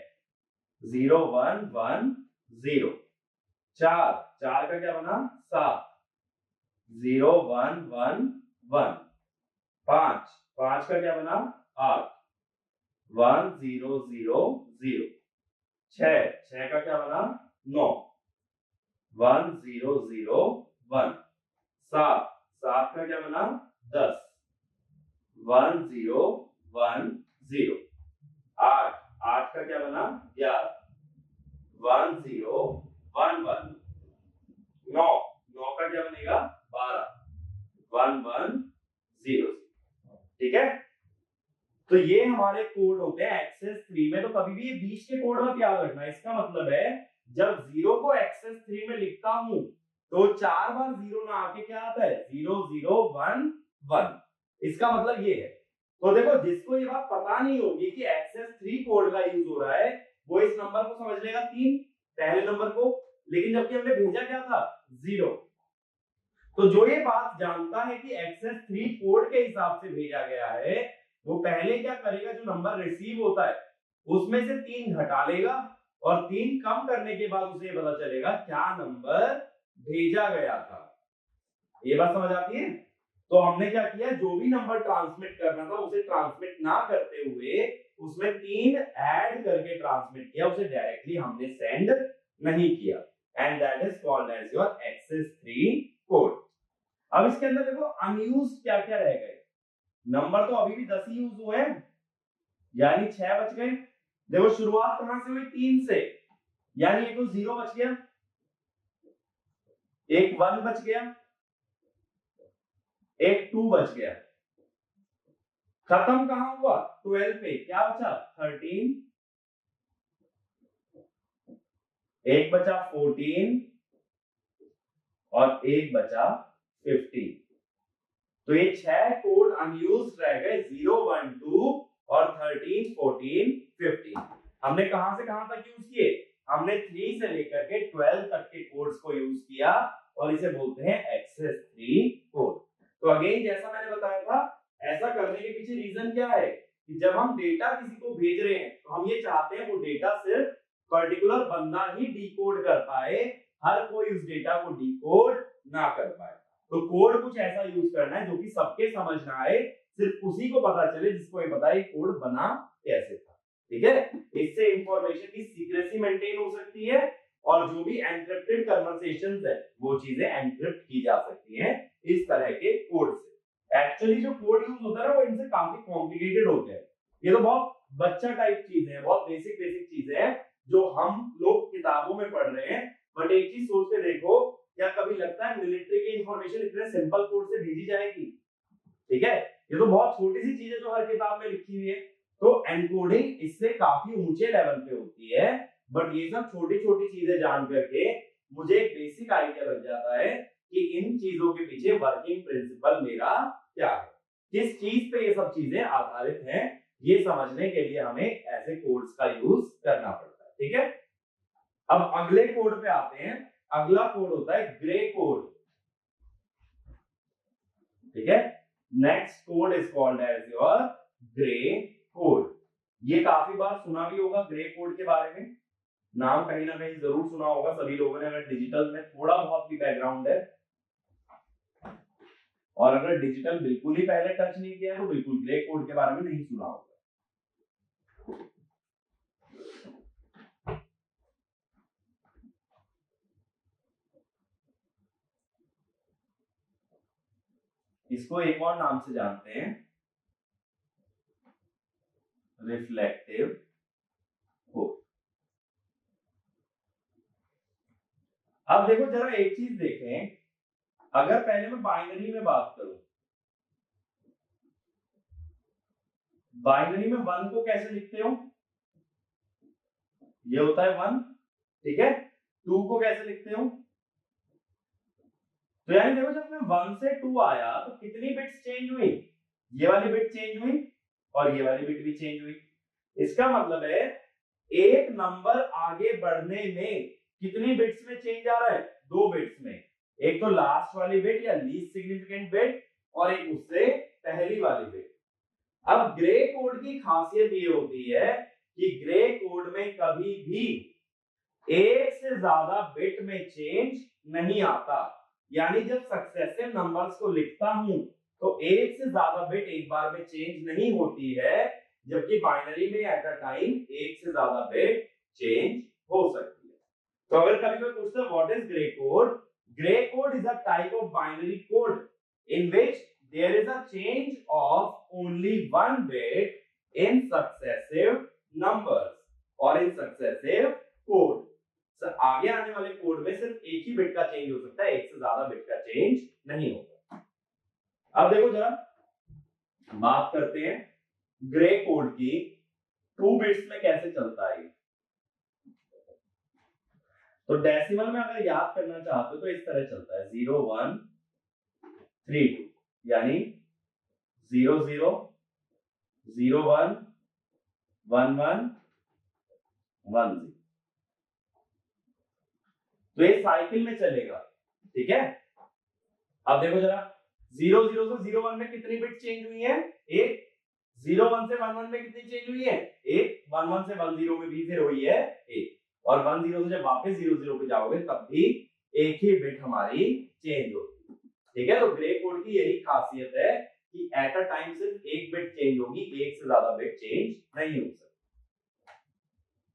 0 1 1 0। 4 का क्या बना 7, 0 1 1 1। 5 का क्या बना 8, 1 0 0 0। 6 का क्या बना 9, 1 0 0 1। 7 का क्या बना 10, 1 0 1 0। 8 का क्या बना 11, 1 0 1 1। 9 का क्या बनेगा 12, 1 1 0। ठीक है, तो ये हमारे कोड होते हैं एक्सेस 3 में। तो कभी भी ये बीच के कोड मत याद रखना, इसका मतलब है जब 0 को एक्सेस 3 में लिखता हूं तो 4 बार 0 ना आके क्या आता है 0 0 1 1। इसका मतलब ये है। तो देखो जिसको ये बात पता नहीं होगी कि एक्सेस 3 कोड का यूज हो रहा है वो इस नंबर को समझ लेगा 3, पहले नंबर को, लेकिन जबकि हमने भेजा क्या था 0। तो जो ये बात जानता है कि एक्सेस 3 कोड के हिसाब से भेजा गया है, वो पहले क्या करेगा, जो नंबर रिसीव होता है उसमें से 3 घटा लेगा और 3 कम करने के बाद उसे पता चलेगा क्या नंबर भेजा गया था। ये बात समझ आती है? तो हमने क्या किया, जो भी नंबर ट्रांसमिट करना था उसे ट्रांसमिट ना करते हुए उसमें 3 ऐड करके ट्रांसमिट किया, उसे डायरेक्टली हमने सेंड नहीं किया, and that is called as your excess 3 code. अब इसके अंदर देखो अनयूज्ड क्या क्या रह गए, नंबर तो अभी भी 10 ही यूज हुए हैं, यानी 6 बच गए। देखो शुरुआत कहां से हुई, 3 से, यानी एक तो 0 बच गया, एक 1 बच गया, एक 2 बच गया। खत्म कहां हुआ, 12 पे, क्या बचा 13, एक बचा 14 और एक बचा 15। तो ये 6 कोड अनयूज्ड रह गए, 0 1 2 और 13 14 15। हमने कहां से कहां तक यूज किए, हमने 3 से लेकर के 12 तक के कोड्स को यूज किया और इसे बोलते हैं एक्सेस 3 कोड। तो अगेन जैसा मैंने बताया था, ऐसा करने के पीछे रीजन क्या है कि जब हम डेटा किसी को भेज रहे हैं तो हम ये चाहते हैं वो डेटा सिर्फ पर्टिकुलर बंदा ही डिकोड कर पाए, हर कोई उस डेटा को डिकोड ना कर पाए। तो कोड कुछ ऐसा यूज करना है जो कि सबके समझ ना आए, सिर्फ उसी को पता चले जिसको ये पता है कोड बना कैसे था। ठीक है, इससे इंफॉर्मेशन की सीक्रेसी मेंटेन हो सकती है और जो भी एनक्रिप्टेड कन्वर्सेशंस है वो चीजें एनक्रिप्ट की जा सकती हैं इस तरह के कोड से। एक्चुअली जो कोड यूज होता है ना वो इनसे काफी कॉम्प्लिकेटेड होते हैं। ये तो बहुत बच्चा टाइप चीजें हैं, बहुत बेसिक बेसिक चीजें हैं जो हम लोग किताबों में पढ़ रहे हैं। बट एक चीज सोच के देखो, क्या कभी लगता है मिलिट्री की इंफॉर्मेशन इतने सिंपल कोड से भेजी जाएगी? ठीक है, ये तो बहुत छोटी सी चीज है जो हर किताब में लिखी हुई है। तो एनकोडिंग इससे काफी ऊंचे लेवल पे होती है, बट ये सब छोटी छोटी चीजें जान करके मुझे एक बेसिक आइडिया लग जाता है कि इन चीजों के पीछे वर्किंग प्रिंसिपल मेरा क्या है, किस चीज पे ये सब चीजें आधारित हैं। ये समझने के लिए हमें ऐसे कोड्स का यूज करना पड़ता है। ठीक है, अब अगले कोड पे आते हैं। अगला कोड होता है ग्रे कोड। ठीक है, next code is called as your gray code. ये काफी बार सुना भी होगा ग्रे कोड के बारे में, नाम कहीं ना कहीं जरूर सुना होगा सभी लोगों ने, अगर डिजिटल में थोड़ा बहुत भी बैकग्राउंड है। और अगर डिजिटल बिल्कुल ही पहले टच नहीं किया तो बिल्कुल ग्रे कोड के बारे में नहीं सुना होगा। इसको एक और नाम से जानते हैं, रिफ्लेक्टिव कोड। अब देखो जरा एक चीज देखें, अगर पहले मैं बाइनरी में बात करूं, बाइनरी में 1 को कैसे लिखते हो, ये होता है 1। ठीक है, 2 को कैसे लिखते हो, तो यानी देखो जब मैं 1 से 2 आया तो कितनी बिट्स चेंज हुई, ये वाली बिट चेंज हुई और ये वाली बिट भी चेंज हुई। इसका मतलब है एक नंबर आगे बढ़ने में कितनी बिट्स में चेंज आ रहा है, 2 बिट्स में। एक तो लास्ट वाली बिट या लीस्ट सिग्निफिकेंट बिट और एक उससे पहली वाली बिट। अब ग्रे कोड की खासियत ये होती है कि ग्रे कोड में कभी भी एक से ज्यादा बिट में चेंज नहीं आता, यानी जब सक्सेसिव नंबर्स को लिखता हूं तो एक से ज्यादा बिट एक बार में चेंज नहीं होती है, जबकि बाइनरी में एट अ टाइम एक से ज्यादा बिट चेंज हो सकती है। तो अगर कभी कोई पूछता है what is grey code, grey code is a type of binary code in which there is a change of only one bit in successive numbers or in successive code। तो आगे आने वाले कोड में सिर्फ एक ही बिट का change हो सकता है, एक से ज्यादा बिट का चेंज नहीं होगा। अब देखो जरा बात करते हैं ग्रे कोड की, 2 बिट्स में कैसे चलता है। तो डेसिमल में अगर याद करना चाहते हो तो इस तरह चलता है 0 1 3 2, यानी 0 0 0 1 1 1 1 0। तो ये साइकिल में चलेगा। ठीक है, अब देखो जरा 0 0 से 0 1 में कितनी बिट चेंज हुई है, एक 01 से 11 में कितनी चेंज हुई है? एक। 11 से 10 में भी फिर हुई है एक। और 10 से जब वापस 00 पे जाओगे तब भी एक ही बिट हमारी चेंज होगी। ठीक है, तो ग्रे कोड की यही खासियत है कि एट अ टाइम सिर्फ एक बिट चेंज होगी, एक से ज्यादा बिट चेंज नहीं हो सकती।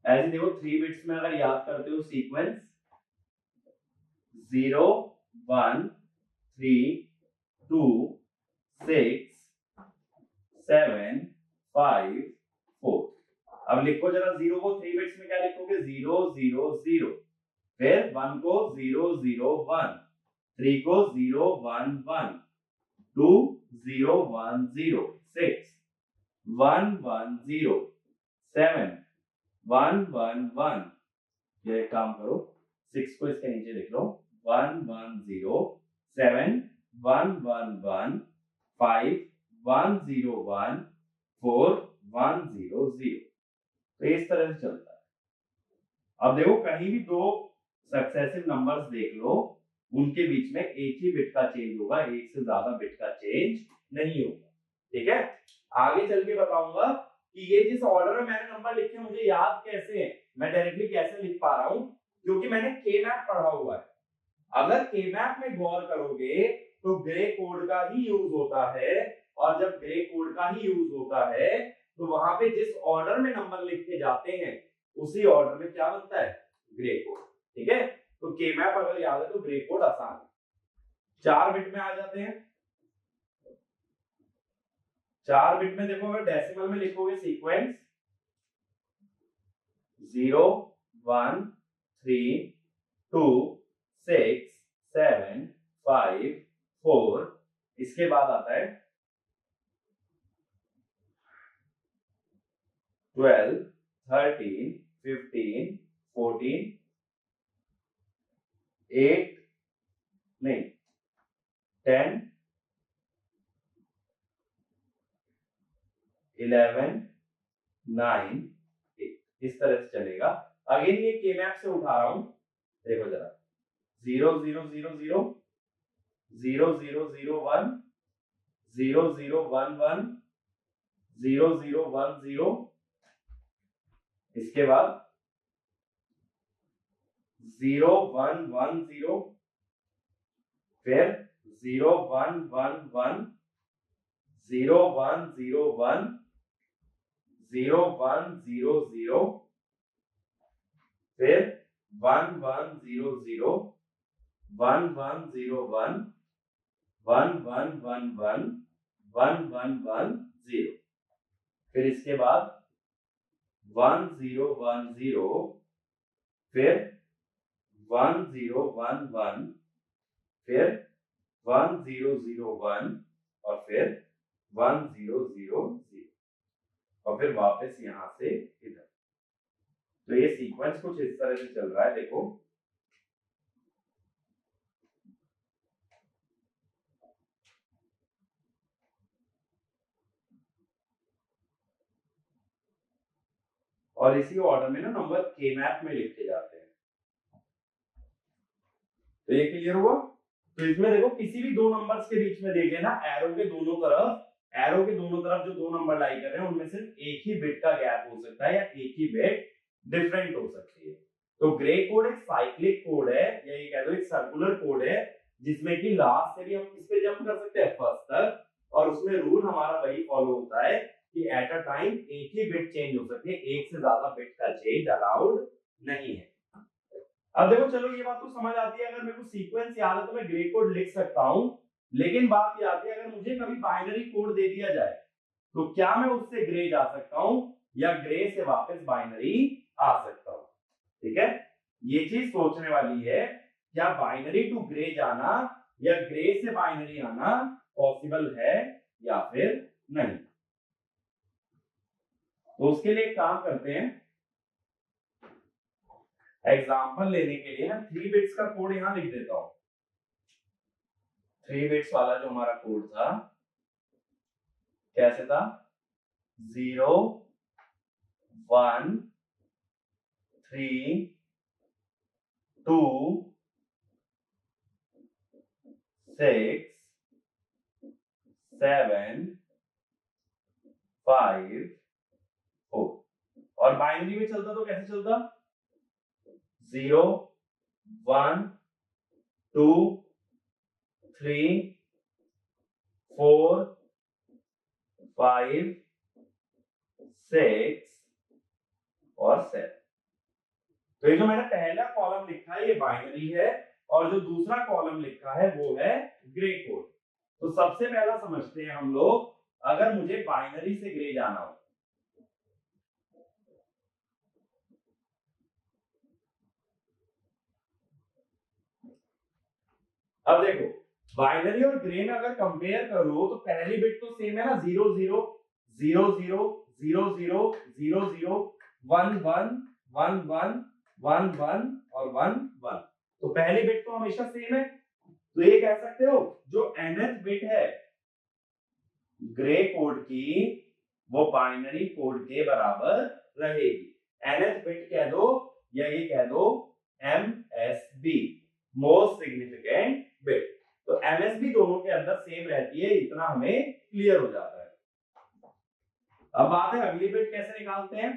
ऐसे देखो 3 बिट्स में अगर याद करते हो सीक्वेंस 0 1 3 2 6 7 5 4। अब लिखो जरा 0 को 3 बिट्स में क्या लिखोगे? 0 0 0। फिर 1 को 0 0 1, 3 को 0 1 1, 2 0 1 0, 6 1 1 0, 7 1 1 1। ये काम करो, 6 को इसके नीचे लिख लो। 1 1 0, 7 1 1 1, 5 1 0 1, 4 1 0 0। तो इस तरह से चलता है। अब देखो कहीं भी दो सक्सेसिव नंबर्स देख लो, उनके बीच में एक ही बिट का चेंज होगा, एक से ज्यादा बिट का चेंज नहीं होगा। ठीक है, आगे चल के बताऊंगा कि ये जिस ऑर्डर में मैंने नंबर लिखे मुझे याद कैसे है, मैं डायरेक्टली कैसे लिख पा रहा हूं, क्योंकि मैंने के मैप पढ़ा हुआ है। अगर के मैप में गौर करोगे तो ग्रे कोड का ही यूज होता है, और जब ग्रे कोड का ही यूज होता है तो वहां पे जिस ऑर्डर में नंबर लिखे जाते हैं उसी ऑर्डर में क्या बनता है? Grey code. ठीक है, तो के मैप अगर याद है तो ग्रे कोड आसान है। 4 बिट में आ जाते हैं। 4 बिट में देखो अगर डेसिमल में लिखोगे सीक्वेंस 0 1 3 2 6 7 5 4, इसके बाद आता है 12 13 15 14 8 नहीं 10 11 9 8, इस तरह से चलेगा। अगेन ये के मैप से उठा रहा हूं, देखो जरा 0 0 0 0 0 0 0 1 0 0 1 1 0 0 1 0, इसके बाद 0 1 1 0, फिर 0 1 1 1, 0 1 0 1, 0 1 0 0, फिर 1 1 0 0, 1 1 0 1, 1 1 1 1, 1 1 1 0, फिर इसके बाद 1 0 1 0, फिर 1 0 1 1, फिर 1 0 0 1, और फिर 1 0 0 0, और फिर वापस यहां से इधर। तो ये सीक्वेंस कुछ इस तरह से चल रहा है, देखो और इसी ऑर्डर में ना नंबर के मैप में लिखे जाते हैं। तो ये क्लियर हुआ? तो इसमें देखो किसी भी दो नंबर्स के बीच में देख लेना, एरो के दोनों तरफ जो दो नंबर लाई कर रहे हैं उनमें सिर्फ एक ही बिट का गैप हो सकता है या एक ही बिट डिफरेंट हो सकती है। तो ग्रे कोड एक साइक्लिक कोड है, या ये कह दो एक सर्कुलर कोड है, जिसमें कि लास्ट से भी हम किस पे जंप कर सकते हैं? फर्स्ट तक। और उसमें रूल हमारा वही फॉलो होता है कि एट अ टाइम एक ही बिट चेंज हो सकती है, एक से ज्यादा बिट का चेंज अलाउड नहीं है। अब देखो चलो ये बात तो समझ आती है, अगर मेरे को सीक्वेंस याद है तो मैं ग्रे कोड लिख सकता हूं, लेकिन बात ये आती है अगर मुझे कभी बाइनरी कोड दे दिया जाए तो क्या मैं उससे ग्रे जा सकता हूं या ग्रे से वापस बाइनरी आ सकता हूं? ठीक है, ये चीज सोचने वाली है, क्या बाइनरी टू ग्रे जाना या ग्रे से बाइनरी आना पॉसिबल है या फिर नहीं? तो उसके लिए एक काम करते हैं, एग्जाम्पल लेने के लिए मैं 3 बिट्स का कोड यहां लिख देता हूं। 3 बिट्स वाला जो हमारा कोड था कैसे था? 0 1 3 2 6 7 5 4। और बाइनरी में चलता तो कैसे चलता? 0 1 2 3 4 5 6 और 7। तो ये जो मैंने पहला कॉलम लिखा है ये बाइनरी है, और जो दूसरा कॉलम लिखा है वो है ग्रे कोड। तो सबसे पहला समझते हैं हम लोग, अगर मुझे बाइनरी से ग्रे जाना हो, अब देखो बाइनरी और ग्रे में अगर कंपेयर करो तो पहली बिट तो सेम है ना, 0 0 0 0 0 0 0 0 1 1 1 1 1 1 और 1 1। तो पहली बिट तो हमेशा सेम है, तो ये कह सकते हो जो nth बिट है ग्रे कोड की वो बाइनरी कोड के बराबर रहेगी। nth बिट कह दो या ये कह दो MSB, मोस्ट सिग्निफिकेंट बिट। तो MSB दोनों के अंदर सेम रहती है, इतना हमें क्लियर हो जाता है। अब बात है अगली बिट कैसे निकालते हैं।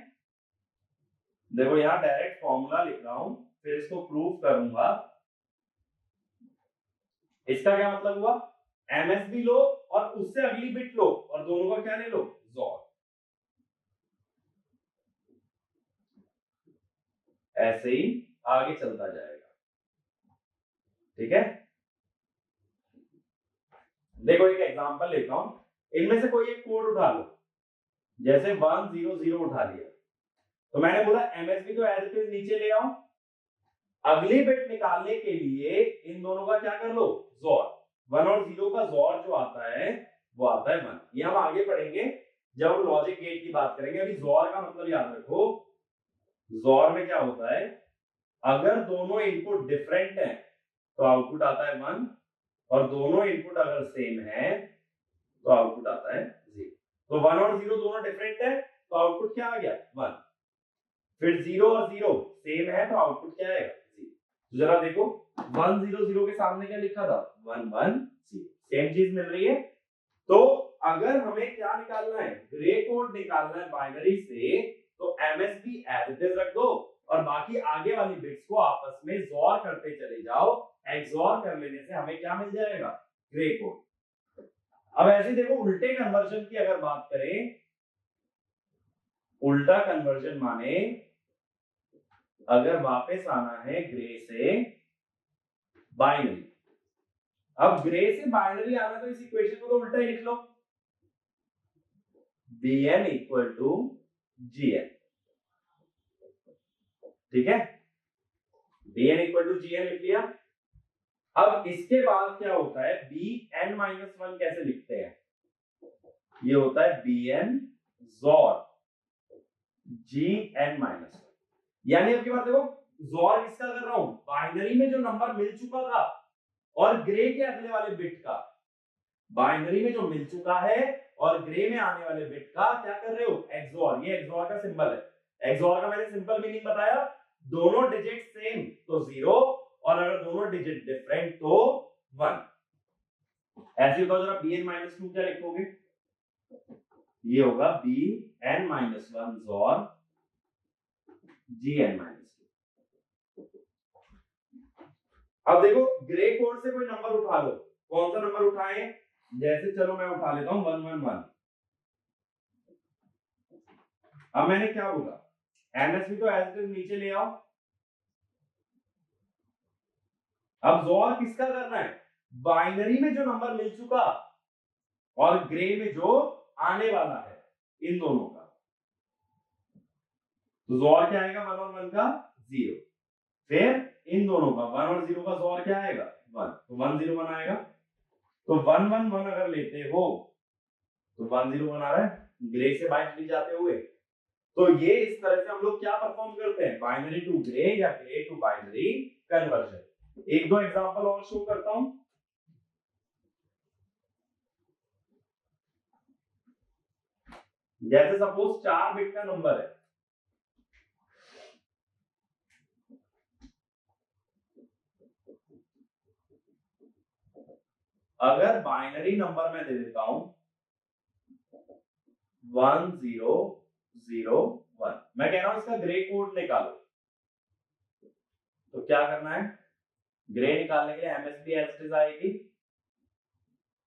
देखो यहां डायरेक्ट फॉर्मूला लिख रहा हूं, फिर इसको प्रूव करूंगा। इसका क्या मतलब हुआ, MSB लो और उससे अगली बिट लो और दोनों का क्या ले लो, XOR। ऐसे ही आगे चलता जाएगा, ठीक है। देखो एक एग्जांपल लेता हूं, इनमें से कोई एक कोड उठा लो, जैसे 1 0 0 उठा लिया, तो मैंने बोला MSB तो एज इट इज नीचे ले आओ, अगली बिट निकालने के लिए इन दोनों का क्या कर लो, XOR। 1 और 0 का XOR जो आता है वो आता है 1। ये हम आगे पढ़ेंगे जब हम लॉजिक गेट की बात करेंगे। अभी XOR का मतलब याद रखो, XOR में क्या होता है, अगर दोनों इनपुट डिफरेंट हैं तो आउटपुट आता है 1, और दोनों इनपुट अगर सेम है तो आउटपुट आता है 0। तो 1 और 0 दोनों डिफरेंट है तो आउटपुट क्या आ गया, 1। फिर 0 और 0 सेम है तो आउटपुट क्या आएगा, 0। तो जरा देखो 1 0 0 के सामने क्या लिखा था, 1 1 0, सेम चीज मिल रही है। तो अगर हमें क्या निकालना है, ग्रे कोड निकालना है बाइनरी से, तो MSB एज इट इज रख दो और बाकी आगे वाली बिट्स को आपस में XOR करते चले जाओ। XOR कर लेने से हमें क्या मिल जाएगा, ग्रे कोड। अब ऐसे देखो उल्टे कन्वर्जन की अगर बात करें, उल्टा कन्वर्जन माने अगर वापस आना है ग्रे से बाइनरी। अब ग्रे से बाइनरी आना तो इस इक्वेशन को तो उल्टा ही लिख लो, Bn इक्वल टू Gn, ठीक है। Bn इक्वल टू Gn लिख लिया। अब इसके बाद क्या होता है, Bn-1 कैसे लिखते हैं, ये होता है Bn XOR Gn-1। यानी अब की बात देखो, XOR किसका कर रहा हूं, बाइनरी में जो नंबर मिल चुका था और ग्रे के अगले वाले बिट का, बाइनरी में जो मिल चुका है और ग्रे में आने वाले बिट का क्या कर रहे हो, XOR। ये XOR का सिंबल है। XOR का मैंने सिंपल मीनिंग बताया, दोनों डिजिट सेम तो 0, और अगर दोनों डिजिट डिफरेंट तो 1। ऐसे बताओ जरा Bn-2 क्या लिखोगे, ये होगा Bn-1 XOR Gn-2। अब देखो ग्रे कोड से कोई नंबर उठा लो, कौन सा नंबर उठाएं, जैसे चलो मैं उठा लेता हूं 111। अब मैंने क्या बोला, MSB तो एज इट इज नीचे ले आओ। अब XOR किसका करना है, बाइनरी में जो नंबर मिल चुका और ग्रे में जो आने वाला है, इन दोनों का। तो XOR क्या आएगा, 1 और 1 का 0। फिर इन दोनों का 1 और 0 का XOR क्या आएगा, 1। तो 1 0 1 आएगा। तो 1 1 1 अगर लेते हो तो 1 0 1 आ रहा है ग्रे से बाइनरी जाते हुए। तो ये इस तरह से हम लोग क्या परफॉर्म करते हैं, बाइनरी टू ग्रे या ग्रे टू बाइनरी कन्वर्जन। एक दो एग्जांपल और शो करता हूं। जैसे सपोज 4 बिट का नंबर है, अगर बाइनरी नंबर में दे देता हूं 1001। मैं कह रहा हूं इसका ग्रे कोड निकालो, तो क्या करना है, ग्रे निकालने के लिए एमएसबी एज आएगी,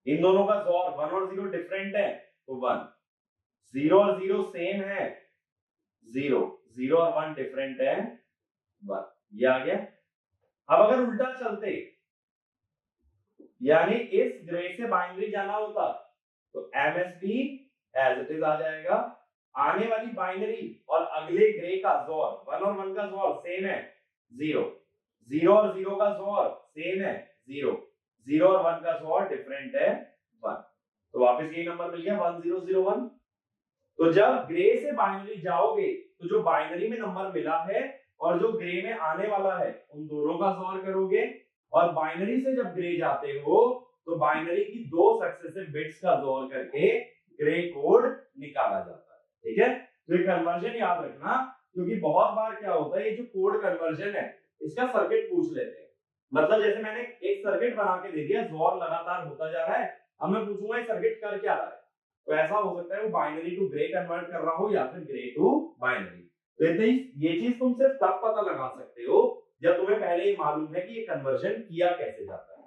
इन दोनों का जोर 1 और 0 डिफरेंट है तो 1, 0 और 0 सेम है 0, 0 और 1 डिफरेंट है 1, ये आ गया। अब अगर उल्टा चलते, यानी इस ग्रे से बाइनरी जाना होता तो एमएसबी एज इट इज आ जाएगा, आने वाली बाइनरी और अगले ग्रे का जोर 1 और 1 का जोर सेम है 0, 0 और 0 का जोर सेम है 0, 0 और 1 का जोर डिफरेंट है 1, तो वापस यही नंबर मिल गया 1001। तो जब ग्रे से बाइनरी जाओगे तो जो बाइनरी में नंबर मिला है और जो ग्रे में आने वाला है उन दोनों का जोर करोगे, और बाइनरी से जब ग्रे जाते हो तो बाइनरी की दो सक्सेसिव बिट्स का जोर करके ग्रे कोड निकाला जाता है। ठीक है, तो ये कन्वर्जन याद रखना, क्योंकि बहुत बार क्या होता है ये जो कोड कन्वर्जन है इसका सर्किट पूछ लेते हैं। मतलब जैसे मैंने एक सर्किट बना के दे दिया, जोर लगातार होता जा रहा है, अब मैं पूछूंगा ये सर्किट कर क्या रहा है, तो ऐसा हो सकता है वो बाइनरी टू ग्रे कन्वर्ट कर रहा हो या फिर ग्रे टू बाइनरी। तो ये चीज तुम सिर्फ तब पता लगा सकते हो जब तुम्हें पहले ही मालूम है कि ये कन्वर्जन किया कैसे जाता है।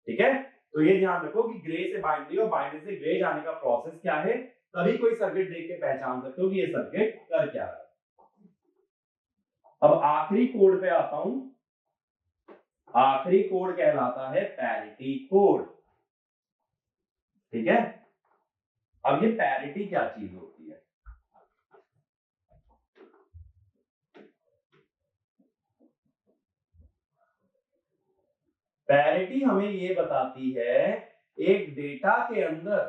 ठीक है, तो ये ध्यान रखो कि ग्रे से बाइनरी और बाइनरी से ग्रे जाने का प्रोसेस क्या है, तभी कोई सर्किट देख के पहचान सकते हो कि ये सर्किट कर क्या रहा है। अब आखिरी कोड पे आता हूं, आखिरी कोड कहलाता है पैरिटी कोड। ठीक है, अब ये पैरिटी क्या चीज होती है, पैरिटी हमें ये बताती है एक डेटा के अंदर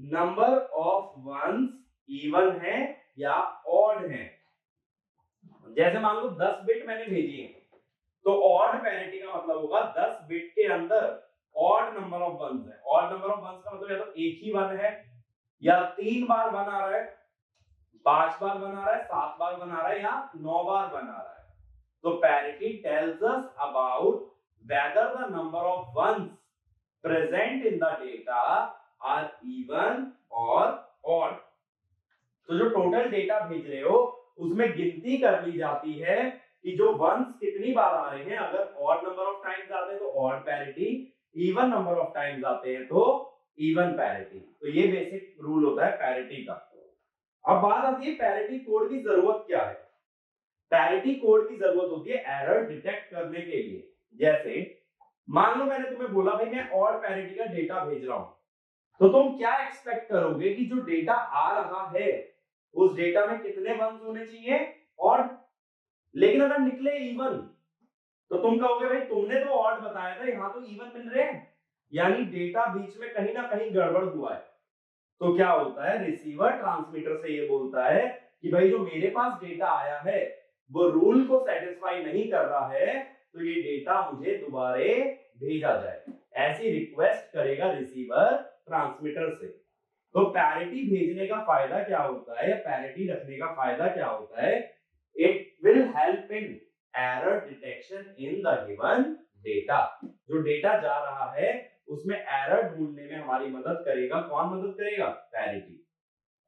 नंबर ऑफ वंस इवन है या ऑड है। जैसे मान लो 10 बिट मैंने भेजी है, तो ऑड पैरिटी का मतलब होगा 10 बिट के अंदर ऑड नंबर ऑफ वंस है। ऑड नंबर ऑफ वंस का मतलब या तो एक ही वन है, या 3 बार वन आ रहा है, 5 बार वन आ रहा है, 7 बार वन आ रहा है, या 9 बार वन आ रहा है। तो parity tells us about whether the number of ones present in the data are even or odd। तो जो टोटल डेटा भेज रहे हो उसमें गिनती कर ली जाती है कि जो वंस कितनी बार आ रहे हैं। अगर ऑड नंबर ऑफ टाइम्स आते हैं तो odd parity, even number of times आते हैं तो इवन पैरिटी। तो ये बेसिक रूल होता है पैरिटी का। अब बात आती है पैरिटी कोड की जरूरत क्या है। पैरिटी कोड की जरूरत होती है एरर डिटेक्ट करने के लिए। जैसे मान लो मैंने तुम्हें बोला भाई मैं ऑड पैरिटी का डेटा भेज रहा हूं, तो तुम क्या एक्सपेक्ट करोगे कि जो डेटा आ रहा है उस डेटा में कितने वंस होने चाहिए ऑड। लेकिन अगर निकले इवन तो तुम कहोगे भाई तुमने तो ऑड बताया था, यहां तो इवन मिल रहे हैं, यानी डेटा बीच में कहीं ना कहीं गड़बड़ हुआ है। तो क्या होता है, रिसीवर ट्रांसमीटर से ये बोलता है कि भाई जो मेरे पास डेटा आया है वो रूल को सेटिस्फाई नहीं कर रहा है, तो ये डेटा मुझे दोबारा भेजा जाए। ऐसी रिक्वेस्ट करेगा रिसीवर ट्रांसमीटर से। तो पैरिटी भेजने का फायदा क्या होता है, पैरिटी रखने का फायदा क्या होता है, it will help in error detection in the given data. जो डेटा जा रहा है उसमें एरर ढूंढने में हमारी मदद करेगा। कौन मदद करेगा, पैरिटी।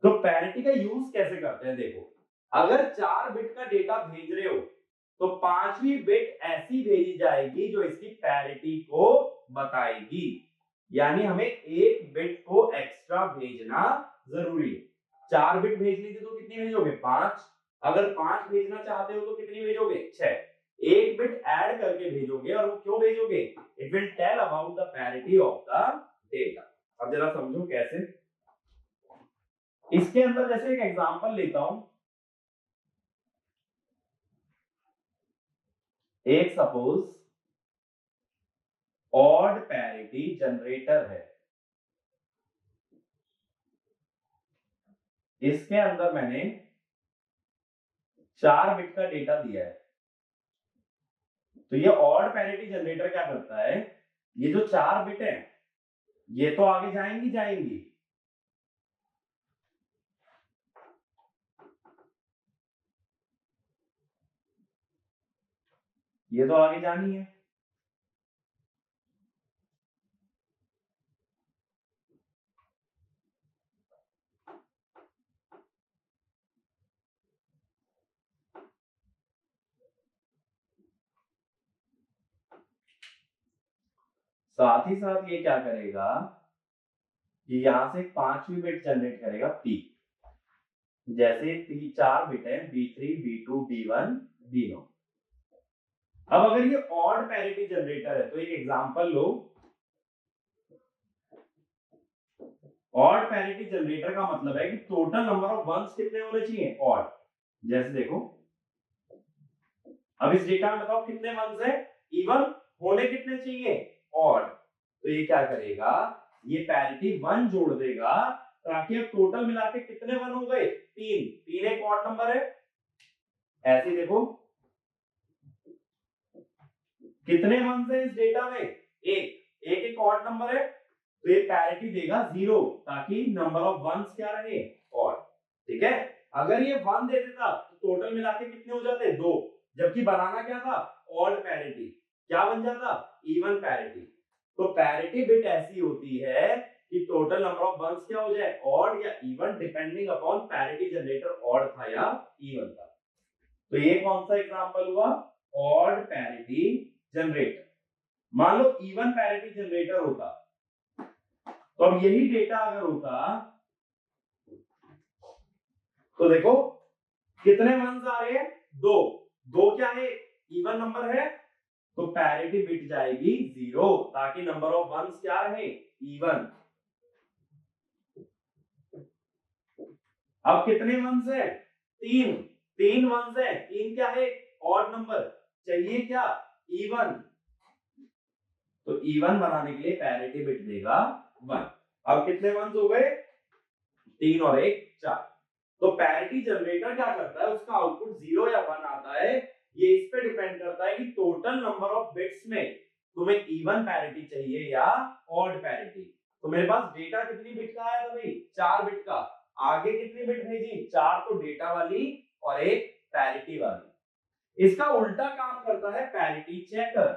तो पैरिटी का यूज कैसे करते हैं, देखो अगर 4 बिट का डेटा भेज रहे हो तो 5वीं बिट ऐसी भेजी जाएगी जो इसकी पैरिटी को बताएगी, यानी हमें एक बिट को एक्स्ट्रा भेजना जरूरी है। 4 बिट भेजनी थी तो कितनी भेजोगे, 5। अगर 5 भेजना चाहते हो तो कितनी भेजोगे, 6। एक बिट ऐड करके भेजोगे, और वो क्यों भेजोगे, it will tell about the parity of the data. अब जरा समझो कैसे। इसके अंदर जैसे एक एग्जांपल लेता हूं, एक सपोज ऑड पैरिटी जनरेटर है, इसके अंदर मैंने 4 बिट का डेटा दिया है। तो ये ऑड पैरिटी जनरेटर क्या करता है, ये जो 4 बिट है ये तो आगे जाएंगी जाएंगी, ये तो आगे जानी है। साथ ही साथ ये क्या करेगा, ये यहां से 5वीं बिट जनरेट करेगा P। जैसे 4 बिट है B3 B2 B1 B0। अब अगर ये ऑड पैरिटी जनरेटर है तो एक एग्जांपल लो। ऑड पैरिटी जनरेटर का मतलब है कि टोटल नंबर ऑफ वंस कितने होने चाहिए, ऑड। जैसे देखो, अब इस डेटा में बताओ कितने वंस है, इवन होने कितने चाहिए, ऑड। तो ये क्या करेगा, ये पैरिटी 1 जोड़ देगा ताकि अब टोटल मिला के कितने वन हो गए, 3। 3 एक ऑड नंबर है। ऐसे ही देखो कितने वंस है इस डेटा में, एक ऑड नंबर है, तो ये पैरिटी देगा 0 ताकि नंबर ऑफ वंस क्या रहे, ऑड। ठीक है, अगर ये 1 दे देता तो टोटल मिला के कितने हो जाते, 2। जबकि बनाना क्या था, ऑड पैरिटी, क्या बन जाता, इवन पैरिटी। तो पैरिटी बिट ऐसी होती है कि टोटल नंबर ऑफ वंस क्या हो जाए, ऑड या even, depending upon parity generator odd था या इवन था। तो ये कौन सा एग्जांपल हुआ, ऑड पैरिटी जनरेटर। मान लो इवन पैरिटी जनरेटर होता तो अब यही डेटा अगर होता तो देखो कितने वंस आ रहे हैं, 2। 2 क्या है, इवन नंबर है, तो पैरिटी बिट जाएगी 0 ताकि नंबर ऑफ वंस क्या रहे, इवन। अब कितने वंस है, 3। 3 वंस है, 3 क्या है, ऑड नंबर, चाहिए क्या, इवन। तो इवन बनाने के लिए पैरिटी बिट देगा 1। अब कितने वंस हो गए, 3 और 1 4। तो पैरिटी जनरेटर क्या करता है, उसका आउटपुट 0 या 1 आता है। ये इस पे डिपेंड करता है कि टोटल नंबर ऑफ बिट्स में तुम्हें इवन पैरिटी चाहिए या ऑड पैरिटी। तो मेरे पास डेटा कितनी बिट का आया था भाई, 4 बिट का। आगे कितनी बिट भेजी, 4 तो डेटा वाली और 1 पैरिटी वाली। इसका उल्टा काम करता है पैरिटी चेकर।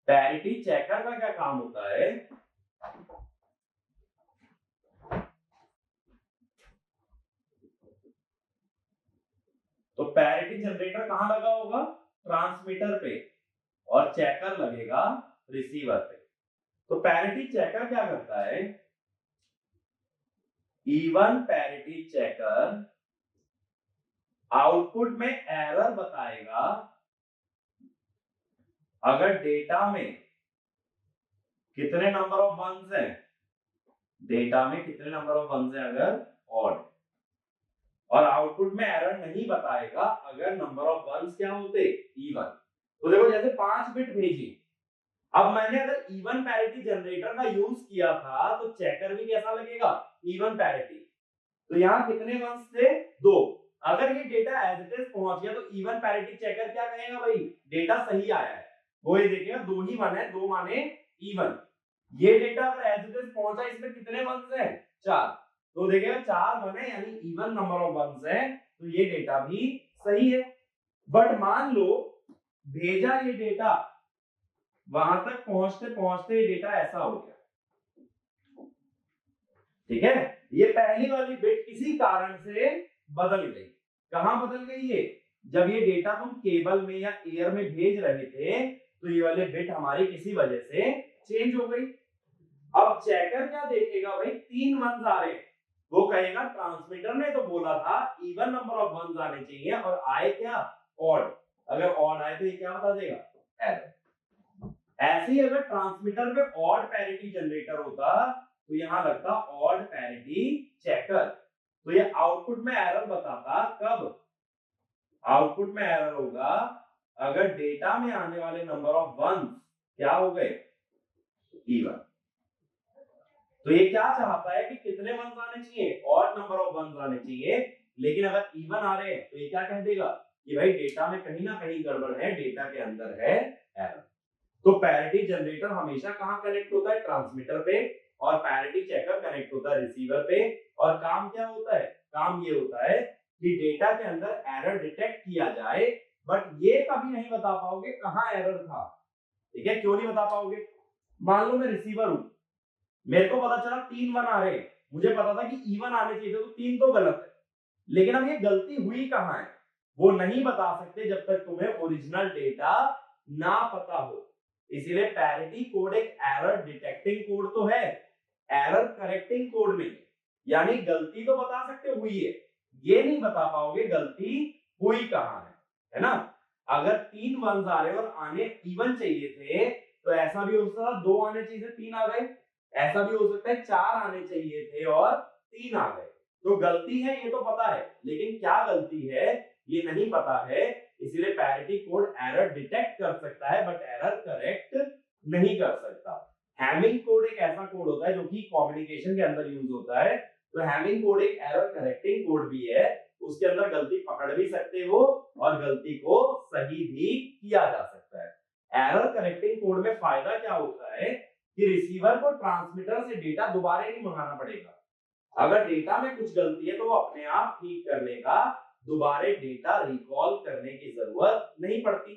पैरिटी चेकर का क्या काम होता है, तो पैरिटी जनरेटर कहां लगा होगा, ट्रांसमीटर पे, और चेकर लगेगा रिसीवर पे। तो पैरिटी चेकर क्या करता है, इवन पैरिटी चेकर आउटपुट में एरर बताएगा अगर डेटा में कितने नंबर ऑफ वंस हैं, डेटा में कितने नंबर ऑफ वंस हैं अगर ऑड, और आउटपुट में एरर नहीं बताएगा अगर नंबर ऑफ वंस क्या होते, इवन। तो देखो जैसे 5 बिट भेजी, अब मैंने अगर इवन पैरिटी जनरेटर का यूज किया था तो चेकर भी कैसा लगेगा, इवन पैरिटी। तो यहाँ कितने वंस थे, 2। अगर ये डेटा एज इट इज पहुंच गया तो इवन पैरिटी चेकर क्या कहेगा, भाई डेटा सही आया है, वो ये देखेगा 2 ही 1 है, 2 माने इवन। ये डेटा अगर एज इट इज पहुंचा, इसमें कितने वंस हैं, 4, तो देखेगा 4 1 है यानी इवन नंबर ऑफ वंस है, तो ये डेटा भी सही है। बट मान लो भेजा ये डेटा, वहां तक पहुंचते पहुंचते डेटा ऐसा हो गया, ठीक है, ये पहली वाली बिट किसी कारण से बदल गई। कहां बदल गई ये, जब ये डेटा तुम केबल में या एयर में भेज रहे थे तो ये वाले बिट हमारी किसी वजह से चेंज हो गई। अब चेकर क्या देखेगा, भाई 3 वंस आ रहे हैं, वो कहेगा ट्रांसमीटर ने तो बोला था इवन नंबर ऑफ वंस आने चाहिए और आए क्या, ऑड। अगर ऑड आए तो ये क्या बता देगा, एरर। ऐसे ही अगर ट्रांसमीटर में ऑड पैरिटी जनरेटर होता तो यहां लगता ऑड पैरिटी चेकर, तो ये आउटपुट में एरर बताता। कब आउटपुट में एरर होगा, अगर डेटा में आने वाले नंबर ऑफ वंस क्या हो गए, इवन। तो ये क्या चाहता है कि कितने वंस आने चाहिए, ऑड नंबर ऑफ वंस आने चाहिए, लेकिन अगर इवन आ रहे हैं तो ये क्या कह देगा कि भाई डेटा में कहीं ना कहीं गड़बड़ है, डेटा के अंदर है एरर। तो पैरिटी जनरेटर हमेशा कहां कनेक्ट होता है, ट्रांसमीटर पे, और पैरिटी चेकर कनेक्ट होता है रिसीवर पे। और काम क्या होता है, काम ये होता है कि डेटा के अंदर एरर डिटेक्ट किया जाए, बट ये कभी नहीं बता पाओगे कहां एरर था। ठीक है, क्यों नहीं बता पाओगे, मान लो मैं रिसीवर हूं, मेरे को पता चला 3 1 आ रहे हैं, मुझे पता था कि इवन आने चाहिए थे, तो 3 तो गलत है, लेकिन अब ये गलती हुई कहां है, वो नहीं बता सकते जब तक तुम्हें ओरिजिनल डेटा ना पता हो। इसीलिए पैरिटी कोड एक एरर डिटेक्टिंग कोड तो है, एरर करेक्टिंग कोड में, यानी गलती तो बता सकते हुई है, ये नहीं बता पाओगे गलती हुई कहां है ना। अगर 3 वंस आ रहे और आने इवन चाहिए थे तो ऐसा भी हो सकता है 2 आने चाहिए थे 3 आ गए, ऐसा भी हो सकता है 4 आने चाहिए थे और 3 आ गए। तो गलती है ये तो पता है, लेकिन क्या गलती है ये नहीं पता है। इसीलिए पैरिटी कोड एरर डिटेक्ट कर सकता है बट एरर करेक्ट नहीं कर सकता। हैमिंग कोड एक ऐसा कोड होता है जो कि कम्युनिकेशन के अंदर यूज होता है। तो हैमिंग कोड एक एरर करेक्टिंग कोड भी है, उसके अंदर गलती पकड़ भी सकते हो और गलती को सही भी किया जा सकता है। एरर करेक्टिंग कोड में फायदा क्या होता है कि रिसीवर को ट्रांसमीटर से डेटा दोबारा नहीं मंगाना पड़ेगा। अगर डेटा में कुछ गलती है तो वो अपने आप ठीक करने का, दोबारा डेटा रिकॉल करने की जरूरत नहीं पड़ती।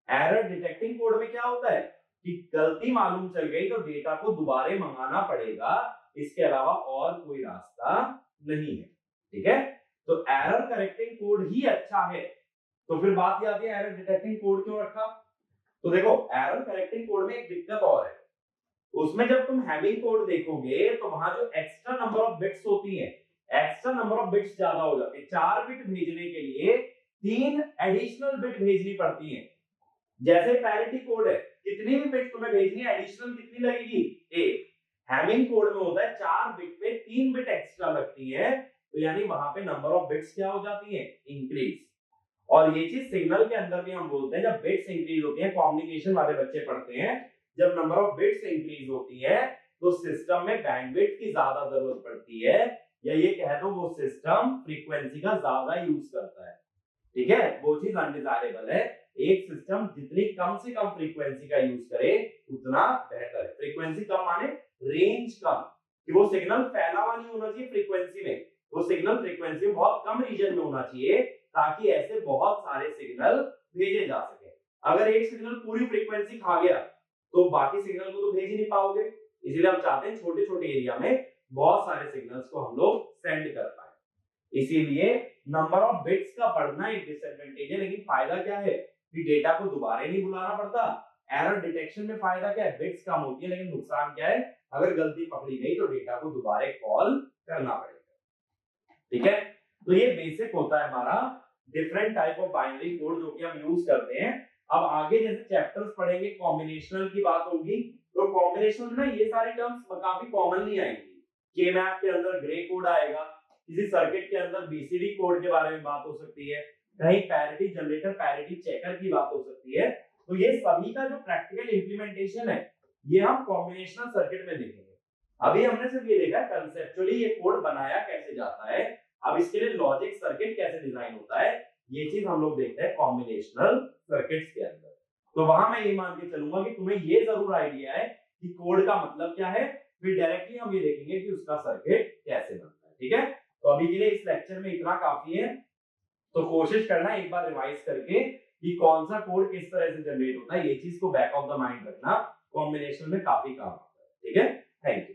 एरर डिटेक्टिंग कोड में क्या होता है कि गलती मालूम चल गई तो डेटा को दोबारा मंगाना पड़ेगा, इसके अलावा और कोई रास्ता नहीं है। ठीक है, तो एरर करेक्टिंग कोड ही अच्छा है। तो फिर बात ये आती है एरर डिटेक्टिंग कोड क्यों रखा। तो देखो एरर करेक्टिंग कोड में एक दिक्कत और है, उसमें जब तुम हैमिंग कोड देखोगे तो वहां जो एक्स्ट्रा नंबर ऑफ बिट्स होती है, एक्स्ट्रा नंबर ऑफ बिट्स ज्यादा हो जाती है। 4 बिट भेजने के लिए 3 एडिशनल बिट भेजनी पड़ती है। जैसे पैरिटी कोड है, कितनी भी बिट तुम्हें भेजनी है एडिशनल कितनी लगेगी, 1। हैमिंग कोड में होता है 4 बिट पे 3 बिट एक्स्ट्रा लगती है, तो यानी वहां पे नंबर ऑफ बिट्स क्या हो जाती है, इंक्रीज। और ये चीज सिग्नल के अंदर भी हम बोलते हैं, जब बिट्स इंक्रीज होती है, कम्युनिकेशन वाले बच्चे पढ़ते हैं, जब नंबर ऑफ बिट्स इंक्रीज होती है तो सिस्टम में बैंडविड्थ की ज्यादा जरूरत पड़ती है, या ये कह दो वो सिस्टम फ्रीक्वेंसी का ज्यादा यूज करता है। ठीक है, वो चीज अनडिजायरेबल है। एक सिस्टम जितनी कम से कम फ्रीक्वेंसी का यूज करे उतना बेहतर है। फ्रीक्वेंसी कम माने रेंज कम, कि वो सिग्नल फैला हुआ नहीं होना चाहिए फ्रीक्वेंसी में, वो सिग्नल फ्रीक्वेंसी में बहुत कम रीजन में होना चाहिए, ताकि ऐसे बहुत सारे सिग्नल भेजे जा सके। अगर एक सिग्नल पूरी फ्रीक्वेंसी खा गया तो बाकी सिग्नल को तो भेज ही नहीं पाओगे। इसीलिए हम चाहते हैं छोटे छोटे एरिया में बहुत सारे सिग्नल्स को हम लोग सेंड कर पाए। इसीलिए नंबर ऑफ बिट्स का बढ़ना एक डिसएडवांटेज है, लेकिन फायदा क्या है कि डेटा को दोबारा नहीं बुलाना पड़ता। एरर डिटेक्शन में फायदा क्या है, बिट्स कम होती है, लेकिन नुकसान क्या है, अगर गलती पकड़ी गई तो डेटा को दोबारा कॉल करना पड़ेगा। ठीक है, तो ये बेसिक होता है हमारा different type of binary code जो कि हम यूज करते हैं। अब आगे जैसे चैप्टर्स पढ़ेंगे, कॉम्बिनेशनल की बात होगी, तो कॉम्बिनेशनल में ये सारी टर्म्स काफी कॉमनली आएंगी। के मैप के अंदर ग्रे कोड आएगा, किसी सर्किट के अंदर बीसीडी कोड के बारे में बात हो सकती है, कहीं पैरिटी जनरेटर पैरिटी चेकर की बात हो सकती है। तो ये सभी का जो प्रैक्टिकल इंप्लीमेंटेशन है ये हम कॉम्बिनेशनल सर्किट में देखेंगे। अभी हमने सिर्फ ये देखा कंसेप्चुअली ये कोड बनाया कैसे जाता है, अब इसके लिए लॉजिक सर्किट कैसे डिजाइन होता है, ये चीज हम लोग देखते हैं कॉम्बिनेशनल सर्किट्स के अंदर। तो वहां मैं ये मान के चलूंगा कि तुम्हें ये जरूर आइडिया है कि कोड का मतलब क्या है, फिर डायरेक्टली हम ये देखेंगे कि उसका सर्किट कैसे बनता है। ठीक है, तो अभी के लिए इस लेक्चर में इतना काफी है। तो कोशिश करना एक बार रिवाइज करके कि कौन सा कोड किस तरह से जनरेट होता है, ये चीज को बैक ऑफ द माइंड रखना, कॉम्बिनेशन में काफी काम आता है। ठीक है, थैंक यू।